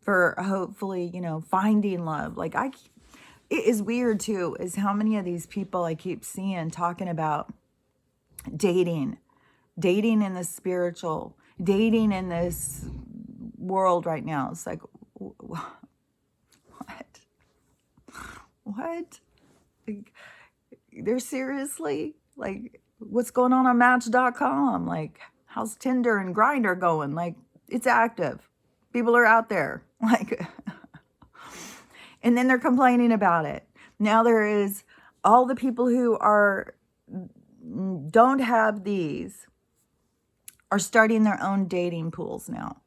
for hopefully, finding love. Like it is weird too, is how many of these people I keep seeing talking about dating in the spiritual, dating in this world right now. It's like, what? Like, they're seriously, like, what's going on Match.com? Like, how's Tinder and Grindr going? Like, it's active. People are out there. Like, and then they're complaining about it. Now there is all the people who don't have these are starting their own dating pools now,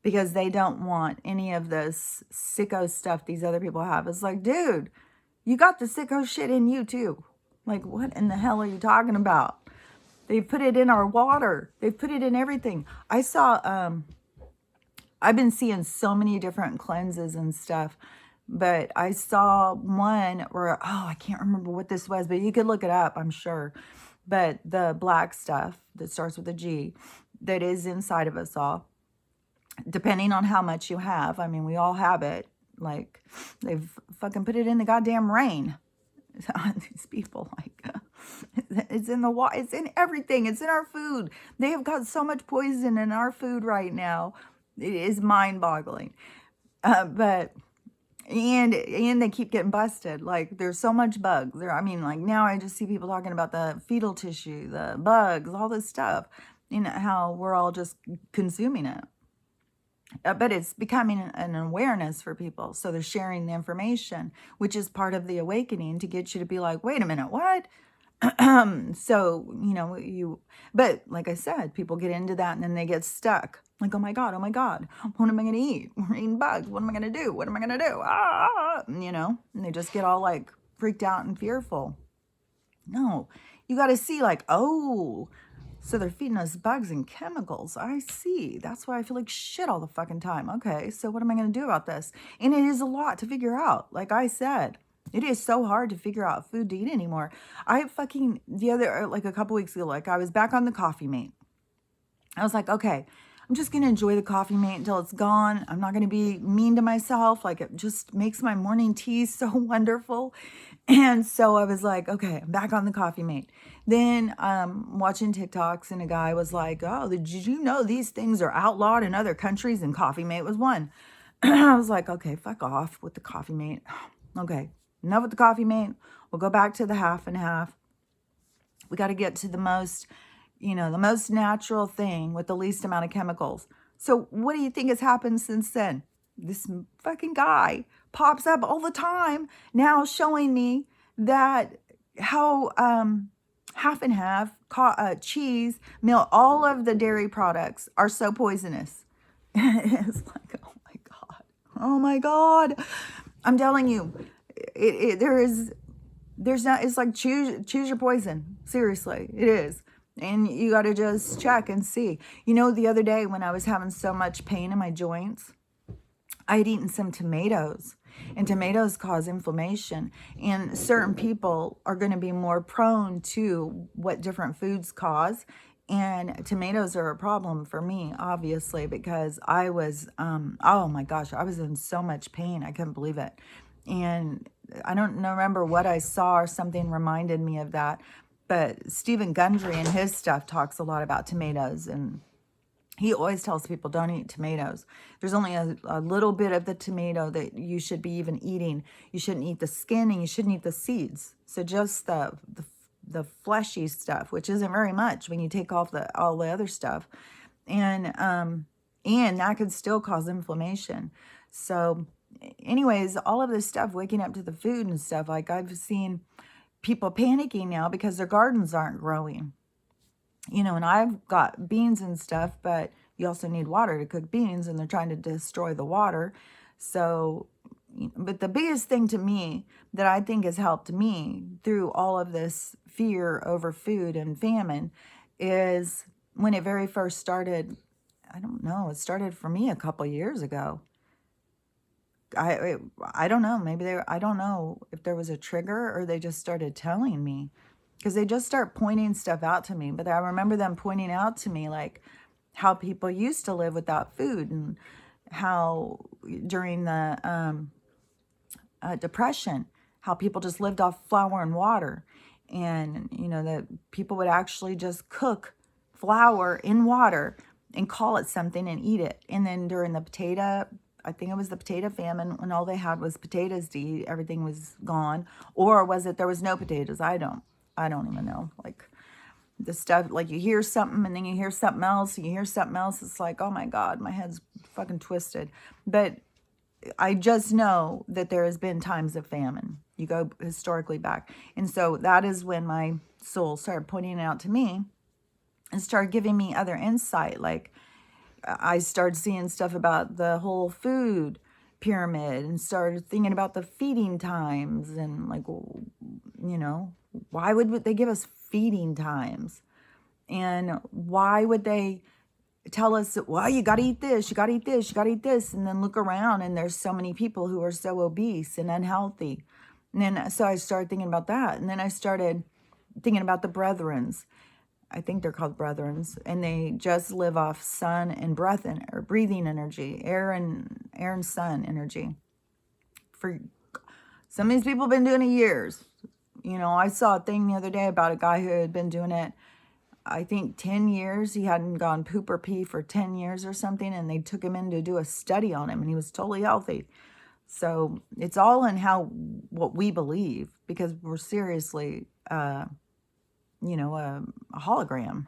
because they don't want any of this sicko stuff these other people have. It's like, dude, you got the sicko shit in you too. Like, what in the hell are you talking about? They put it in our water. They put it in everything. I saw, I've been seeing so many different cleanses and stuff, but I saw one where, I can't remember what this was, but you could look it up, I'm sure. But the black stuff that starts with a G, that is inside of us all, depending on how much you have. I mean, we all have it. Like, they've fucking put it in the goddamn rain. These people, like, it's in the water, it's in everything, it's in our food. They have got so much poison in our food right now. It is mind-boggling. But they keep getting busted. Like, there's so much bugs there. I mean, like, now I just see people talking about the fetal tissue, the bugs, all this stuff, how we're all just consuming it. But it's becoming an awareness for people. So they're sharing the information, which is part of the awakening, to get you to be like, wait a minute, what? So, but like I said, people get into that and then they get stuck. Like, oh my God, what am I going to eat? We're eating bugs. What am I going to do? What am I going to do? And they just get all like freaked out and fearful. No, you got to see like, oh, so they're feeding us bugs and chemicals. I see. That's why I feel like shit all the fucking time. Okay, so what am I going to do about this? And it is a lot to figure out. Like I said, it is so hard to figure out food to eat anymore. Like a couple weeks ago, like I was back on the Coffee Mate. I was like, okay, I'm just going to enjoy the Coffee Mate until it's gone. I'm not going to be mean to myself. Like, it just makes my morning tea so wonderful. And so I was like, okay, I'm back on the Coffee Mate. Then watching TikToks, and a guy was like, oh, did you know these things are outlawed in other countries? And Coffee Mate was one. I was like, okay, fuck off with the Coffee Mate. Okay, enough with the Coffee Mate. We'll go back to the half and half. We got to get to the most natural thing with the least amount of chemicals. So what do you think has happened since then? This fucking guy pops up all the time now showing me that how half and half, cheese, milk, all of the dairy products are so poisonous. It's like, oh my God. I'm telling you, it's like choose your poison. Seriously, it is. And you got to just check and see. The other day when I was having so much pain in my joints, I had eaten some tomatoes, and tomatoes cause inflammation. And certain people are going to be more prone to what different foods cause. And tomatoes are a problem for me, obviously, because I was, oh my gosh, I was in so much pain. I couldn't believe it. And I don't remember what I saw or something reminded me of that. But Stephen Gundry in his stuff talks a lot about tomatoes, and he always tells people don't eat tomatoes. There's only a little bit of the tomato that you should be even eating. You shouldn't eat the skin, and you shouldn't eat the seeds. So just the fleshy stuff, which isn't very much when you take off all the other stuff, and that could still cause inflammation. So, anyways, all of this stuff, waking up to the food and stuff, like I've seen people panicking now because their gardens aren't growing. And I've got beans and stuff, but you also need water to cook beans, and they're trying to destroy the water. So, but the biggest thing to me that I think has helped me through all of this fear over food and famine is when it very first started. I don't know, it started for me a couple years ago. I don't know. Maybe I don't know if there was a trigger or they just started telling me, because they just start pointing stuff out to me. But I remember them pointing out to me like how people used to live without food, and how during the depression, how people just lived off flour and water. And, that people would actually just cook flour in water and call it something and eat it. And then during the I think it was the potato famine, when all they had was potatoes to eat, everything was gone. Or was it there was no potatoes? I don't even know. Like, the stuff, like, you hear something and then you hear something else, and you hear something else. It's like, oh my God, my head's fucking twisted. But I just know that there has been times of famine. You go historically back. And so that is when my soul started pointing it out to me and started giving me other insight. Like, I started seeing stuff about the whole food pyramid, and started thinking about the feeding times, and like, why would they give us feeding times? And why would they tell us, well, you got to eat this, you got to eat this, you got to eat this, and then look around and there's so many people who are so obese and unhealthy. And then so I started thinking about that, and then I started thinking about the brethrens. I think they're called brethrens, and they just live off sun and breath or breathing energy, air and sun energy. For some of these people have been doing it years. I saw a thing the other day about a guy who had been doing it, I think 10 years. He hadn't gone poop or pee for 10 years or something, and they took him in to do a study on him, and he was totally healthy. So it's all in what we believe, because we're seriously, a hologram.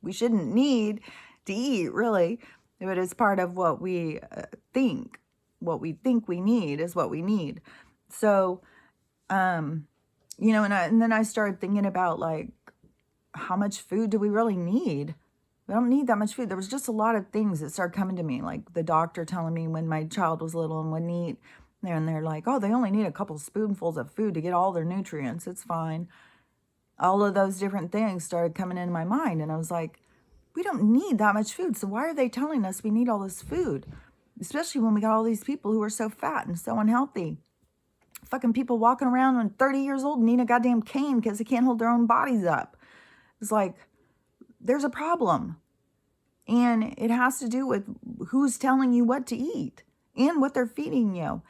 We shouldn't need to eat, really, but it's part of what we think. What we think we need is what we need. So, and then I started thinking about, like, how much food do we really need? We don't need that much food. There was just a lot of things that started coming to me, like the doctor telling me when my child was little and wouldn't eat, and they're like, oh, they only need a couple spoonfuls of food to get all their nutrients. It's fine. All of those different things started coming into my mind, and I was like, we don't need that much food. So why are they telling us we need all this food? Especially when we got all these people who are so fat and so unhealthy. Fucking people walking around when 30 years old and need a goddamn cane because they can't hold their own bodies up. It's like, there's a problem. And it has to do with who's telling you what to eat and what they're feeding you.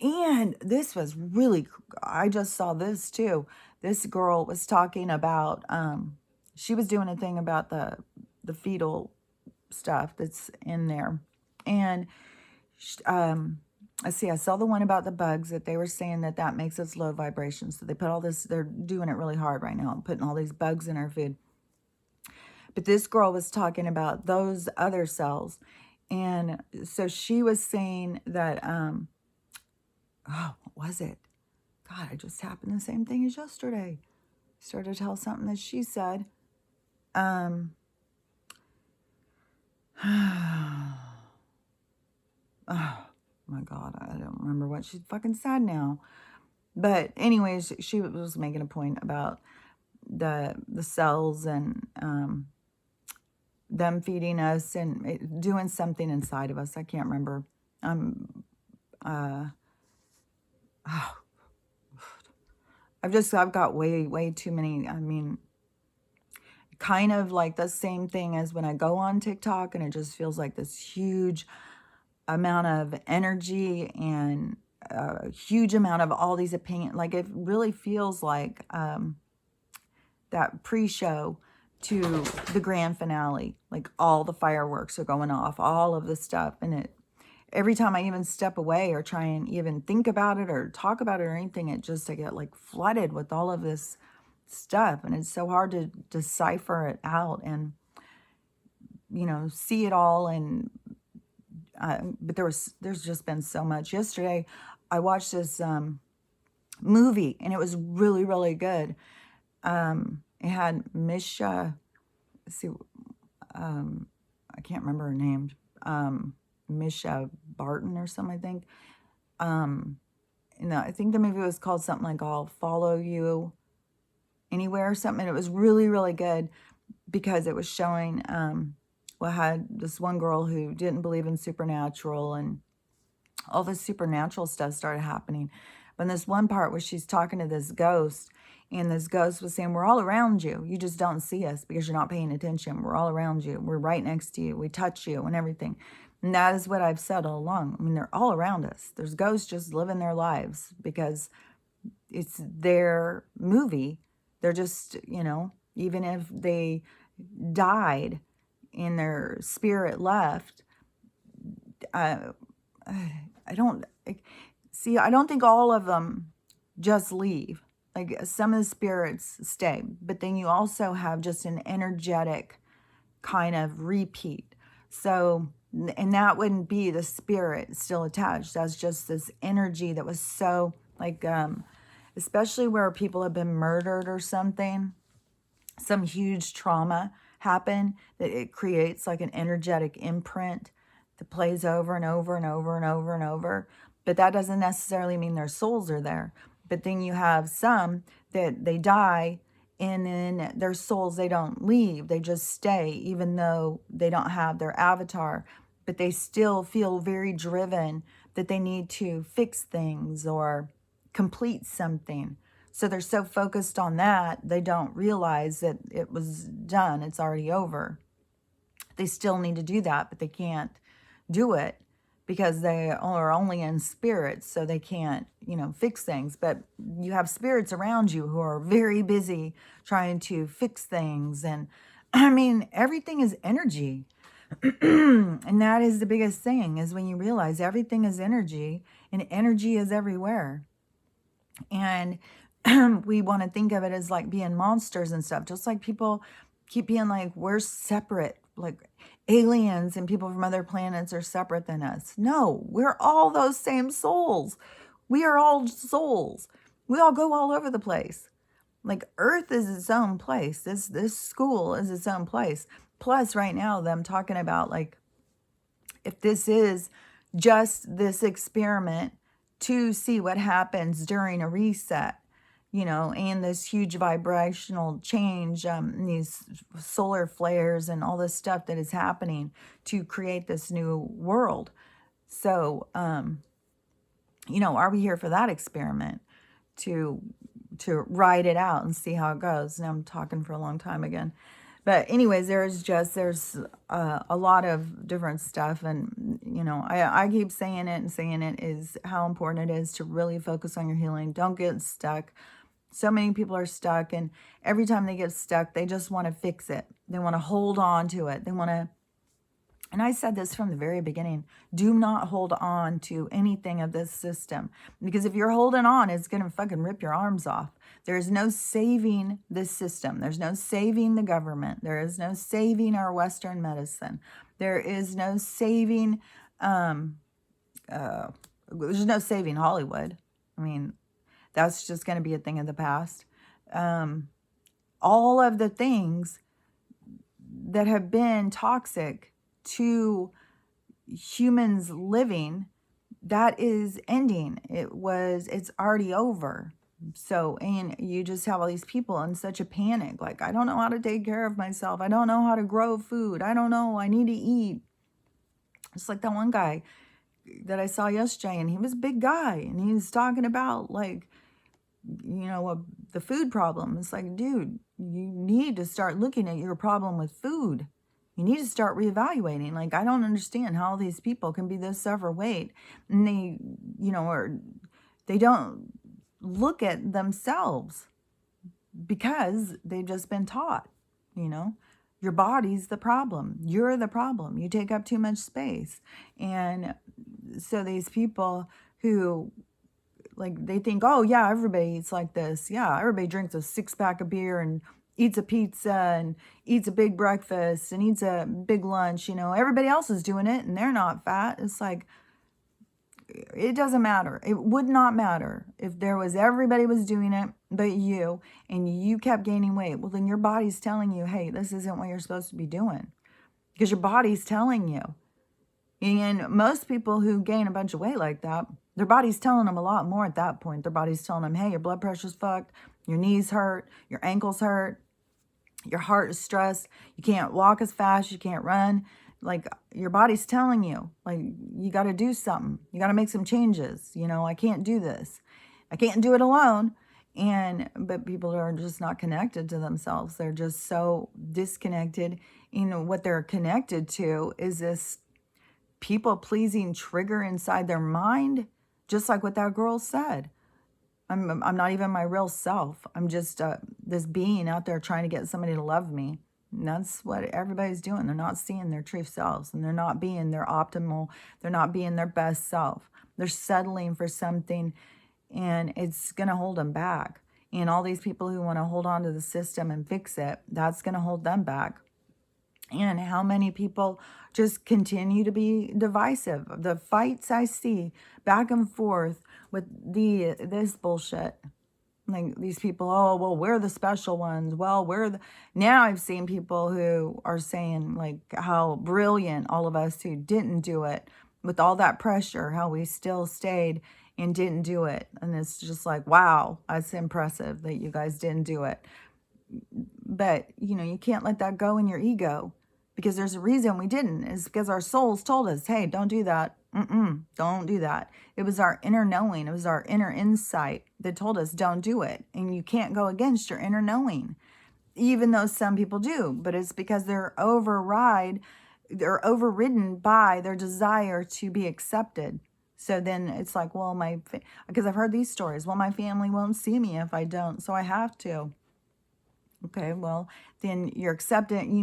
And this was really, I just saw this too. This girl was talking about, she was doing a thing about the fetal stuff that's in there. And I saw the one about the bugs, that they were saying that makes us low vibration. So they put all this, they're doing it really hard right now, putting all these bugs in our food. But this girl was talking about those other cells. And so she was saying that, what was it? God, I just happened the same thing as yesterday. Started to tell something that she said. Oh my God, I don't remember what she fucking said now. But anyways, she was making a point about the cells, and them feeding us and doing something inside of us. I can't remember. I've got way too many. I mean, kind of like the same thing as when I go on TikTok, and it just feels like this huge amount of energy and a huge amount of all these opinions. Like, it really feels like that pre-show to the grand finale. Like, all the fireworks are going off, all of the stuff. And every time I even step away or try and even think about it or talk about it or anything, I get like flooded with all of this stuff. And it's so hard to decipher it out and, see it all. And but there's just been so much. Yesterday, I watched this movie, and it was really, really good. It had Misha, I can't remember her name, Misha Barton or something, I think. I think the movie was called something like I'll Follow You Anywhere or something. And it was really, really good because it was showing, had this one girl who didn't believe in supernatural, and all this supernatural stuff started happening. But in this one part where she's talking to this ghost, and this ghost was saying, we're all around you. You just don't see us because you're not paying attention. We're all around you. We're right next to you. We touch you and everything. And that is what I've said all along. I mean, they're all around us. There's ghosts just living their lives because it's their movie. They're just, even if they died and their spirit left, I don't see. I don't think all of them just leave. Like some of the spirits stay, but then you also have just an energetic kind of repeat. So, and that wouldn't be the spirit still attached. That's just this energy that was so like, especially where people have been murdered or something, some huge trauma happen, that it creates like an energetic imprint that plays over and over and over and over and over. But that doesn't necessarily mean their souls are there. But then you have some that they die and then their souls, they don't leave. They just stay, even though they don't have their avatar. But they still feel very driven that they need to fix things or complete something. So they're so focused on that, they don't realize that it was done. It's already over. They still need to do that, but they can't do it because they are only in spirits, so they can't, fix things. But you have spirits around you who are very busy trying to fix things. And I mean, everything is energy. And that is the biggest thing, is when you realize everything is energy and energy is everywhere. And we want to think of it as like being monsters and stuff, just like people keep being like, we're separate, like aliens and people from other planets are separate than us. No, we're all those same souls. We are all souls. We all go all over the place. Like Earth is its own place. This school is its own place. Plus right now them talking about like, if this is just this experiment to see what happens during a reset, and this huge vibrational change, these solar flares and all this stuff that is happening to create this new world. So, are we here for that experiment to ride it out and see how it goes? Now I'm talking for a long time again. But anyways, there's a lot of different stuff. And, I keep saying it is how important it is to really focus on your healing. Don't get stuck. So many people are stuck, and every time they get stuck, they just want to fix it. They want to hold on to it. They want to, and I said this from the very beginning, do not hold on to anything of this system, because if you're holding on, it's going to fucking rip your arms off. There's no saving this system. There's no saving the government. There is no saving our Western medicine. There is no saving, there's no saving Hollywood. I mean, that's just going to be a thing of the past. All of the things that have been toxic to humans living, that is ending. It's already over. So, and you just have all these people in such a panic. Like, I don't know how to take care of myself. I don't know how to grow food. I don't know. I need to eat. It's like that one guy that I saw yesterday, and he was a big guy, and he was talking about like, the food problem. It's like, dude, you need to start looking at your problem with food. You need to start reevaluating. Like, I don't understand how these people can be this overweight, and they, or they don't look at themselves because they've just been taught, your body's the problem. You're the problem. You take up too much space. And so these people who, like, they think, oh, yeah, everybody eats like this. Yeah, everybody drinks a 6-pack of beer and eats a pizza and eats a big breakfast and eats a big lunch. Everybody else is doing it and they're not fat. It's like, it doesn't matter. It would not matter if everybody was doing it but you, and you kept gaining weight. Well, then your body's telling you, hey, this isn't what you're supposed to be doing, because your body's telling you. And most people who gain a bunch of weight like that, their body's telling them a lot more at that point. Their body's telling them, hey, your blood pressure's fucked, your knees hurt, your ankles hurt, your heart is stressed, you can't walk as fast, you can't run. like your body's telling you, like, you got to do something. You got to make some changes. You know, I can't do this. I can't do it alone. But people are just not connected to themselves. They're just so disconnected. You know, what they're connected to is this people pleasing trigger inside their mind, just like what that girl said. I'm not even my real self. I'm just this being out there trying to get somebody to love me. And that's what everybody's doing. They're not seeing their true selves, and they're not being their optimal. They're not being their best self. They're settling for something, and it's going to hold them back. And all these people who want to hold on to the system and fix it, that's going to hold them back. And how many people just continue to be divisive? The fights I see back and forth with this bullshit. Like these people, oh, well, we're the special ones. Well, now I've seen people who are saying like how brilliant all of us who didn't do it with all that pressure, how we still stayed and didn't do it. And it's just like, wow, that's impressive that you guys didn't do it. But, you know, you can't let that go in your ego, because there's a reason we didn't. It's because our souls told us, hey, don't do that. Don't do that. It was our inner knowing. It was our inner insight that told us don't do it. And you can't go against your inner knowing, even though some people do. But it's because they're overridden by their desire to be accepted. So then it's like, well, because I've heard these stories. Well, my family won't see me if I don't, so I have to. Okay, well, then you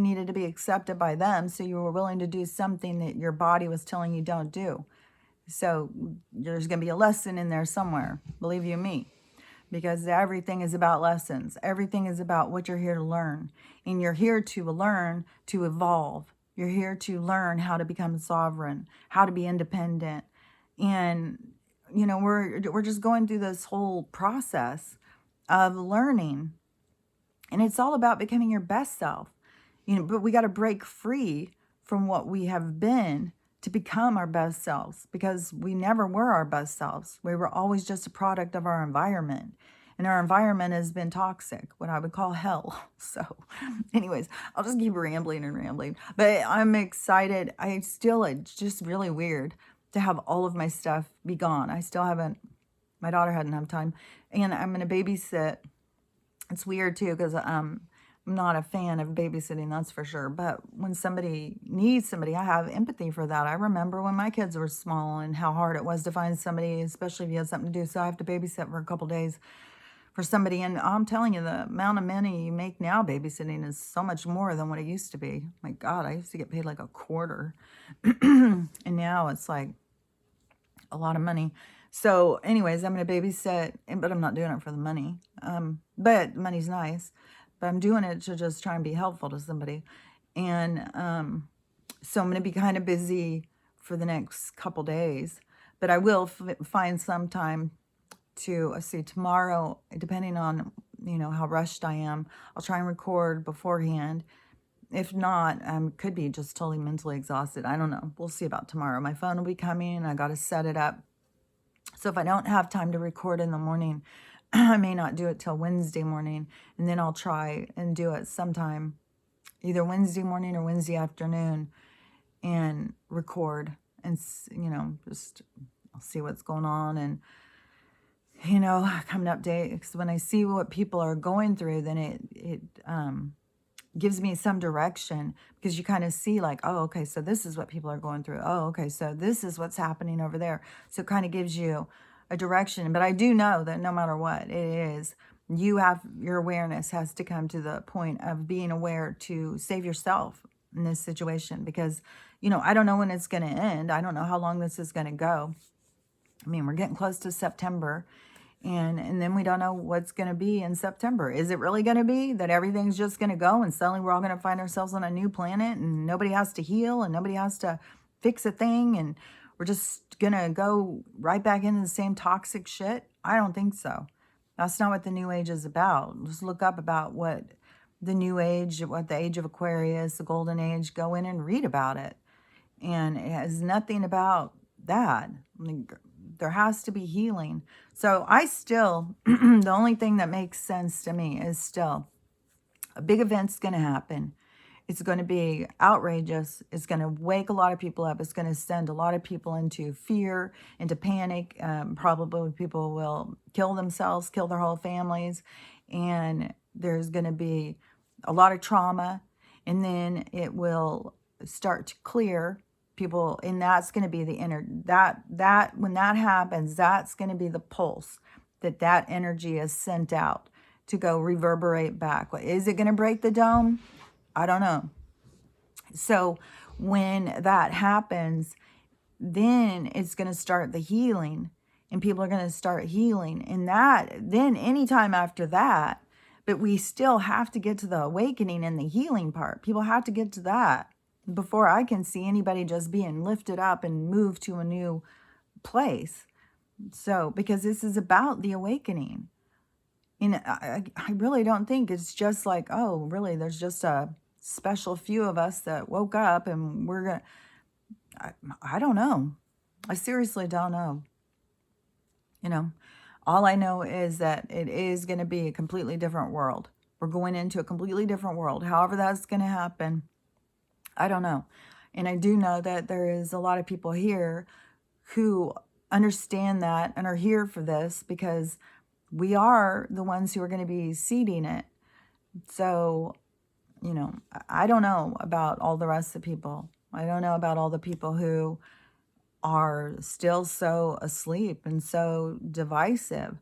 needed to be accepted by them, so you were willing to do something that your body was telling you don't do. So there's going to be a lesson in there somewhere, believe you me, because everything is about lessons. Everything is about what you're here to learn, and you're here to learn to evolve. You're here to learn how to become sovereign, how to be independent. And, you know, we're just going through this whole process of learning. And it's all about becoming your best self. You know, but we got to break free from what we have been to become our best selves, because we never were our best selves. We were always just a product of our environment. And our environment has been toxic, what I would call hell. So anyways, I'll just keep rambling and rambling. But I'm excited. It's just really weird to have all of my stuff be gone. My daughter hadn't had time. And I'm going to babysit. It's weird too, because I'm not a fan of babysitting, that's for sure. But when somebody needs somebody, I have empathy for that. I remember when my kids were small and how hard it was to find somebody, especially if you had something to do. So I have to babysit for a couple days for somebody. And I'm telling you, the amount of money you make now babysitting is so much more than what it used to be. My God, I used to get paid like a quarter. And now it's like a lot of money. So anyways, I'm going to babysit, but I'm not doing it for the money. But money's nice, but I'm doing it to just try and be helpful to somebody. And so I'm going to be kind of busy for the next couple days, but I will find some time to see tomorrow, depending on, you know, how rushed I am. I'll try and record beforehand. If not, could be just totally mentally exhausted. I don't know. We'll see about tomorrow. My phone will be coming. I got to set it up. So if I don't have time to record in the morning, I may not do it till Wednesday morning, and then I'll try and do it sometime, either Wednesday morning or Wednesday afternoon, and record and, you know, just I'll see what's going on and, you know, come to update. Because when I see what people are going through, then it gives me some direction, because you kind of see like, oh, okay, so this is what people are going through. Oh, okay, so this is what's happening over there. So it kind of gives you a direction. But I do know that no matter what it is, your awareness has to come to the point of being aware to save yourself in this situation, because, you know, I don't know when it's going to end. I don't know how long this is going to go. I mean, we're getting close to September. And then we don't know what's going to be in September. Is it really going to be that everything's just going to go and suddenly we're all going to find ourselves on a new planet and nobody has to heal and nobody has to fix a thing and we're just going to go right back into the same toxic shit? I don't think so. That's not what the new age is about. Just look up about what the new age, what the age of Aquarius, the golden age, go in and read about it. And it has nothing about that. I mean, there has to be healing. So I still, the only thing that makes sense to me is still a big event's going to happen. It's going to be outrageous. It's going to wake a lot of people up. It's going to send a lot of people into fear, into panic. Probably people will kill themselves, kill their whole families. And there's going to be a lot of trauma. And then it will start to clear people. And that's going to be the inner, when that happens, that's going to be the pulse that energy is sent out to go reverberate back. Is it going to break the dome? I don't know. So when that happens, then it's going to start the healing, and people are going to start healing. And that, then anytime after that, but we still have to get to the awakening and the healing part. People have to get to that before I can see anybody just being lifted up and moved to a new place. So, because this is about the awakening. And I really don't think it's just like, oh, really, there's just a special few of us that woke up and we're going to, I don't know. I seriously don't know. You know, all I know is that it is going to be a completely different world. We're going into a completely different world. However that's going to happen, I don't know. And I do know that there is a lot of people here who understand that and are here for this, because we are the ones who are going to be seeding it. So, you know, I don't know about all the rest of the people. I don't know about all the people who are still so asleep and so divisive.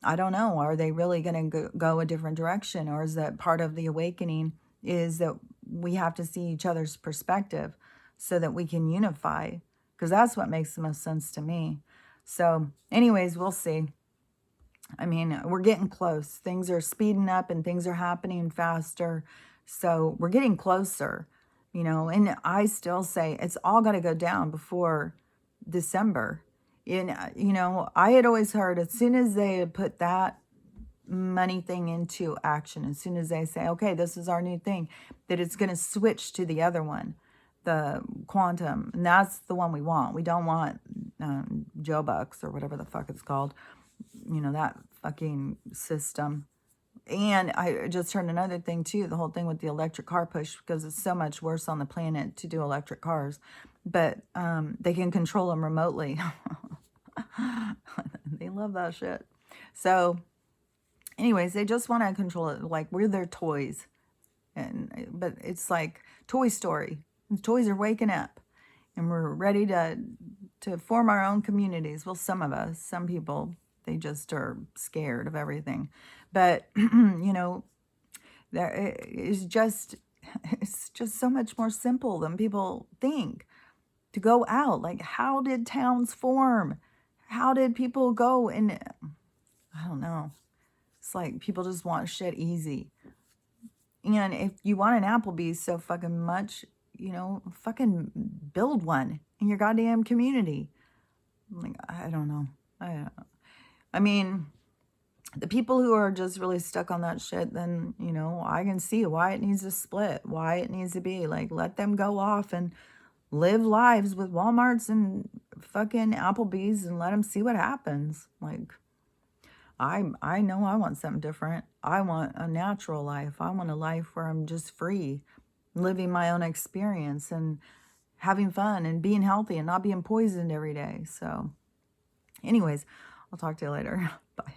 I don't know. Are they really going to go a different direction? Or is that part of the awakening is that we have to see each other's perspective so that we can unify? Because that's what makes the most sense to me. So anyways, we'll see. I mean, we're getting close. Things are speeding up and things are happening faster. So we're getting closer, you know, and I still say it's all got to go down before December. And, you know, I had always heard as soon as they had put that money thing into action, as soon as they say, okay, this is our new thing, that it's going to switch to the other one, the quantum. And that's the one we want. We don't want Joe Bucks or whatever the fuck it's called. You know, that fucking system. And I just heard another thing too, the whole thing with the electric car push, because it's so much worse on the planet to do electric cars. But they can control them remotely. They love that shit. So anyways, they just want to control it like we're their toys. But it's like Toy Story. The toys are waking up. And we're ready to form our own communities. Well, some of us, some people, they just are scared of everything. But, you know, it's just so much more simple than people think to go out. Like, how did towns form? How did people go? And I don't know. It's like people just want shit easy. And if you want an Applebee's so fucking much, you know, fucking build one in your goddamn community. Like, I don't know. I mean, the people who are just really stuck on that shit, then, you know, I can see why it needs to split, why it needs to be like, let them go off and live lives with Walmarts and fucking Applebee's and let them see what happens. Like, I know I want something different. I want a natural life. I want a life where I'm just free, living my own experience and having fun and being healthy and not being poisoned every day. So anyways, I'll talk to you later. Bye.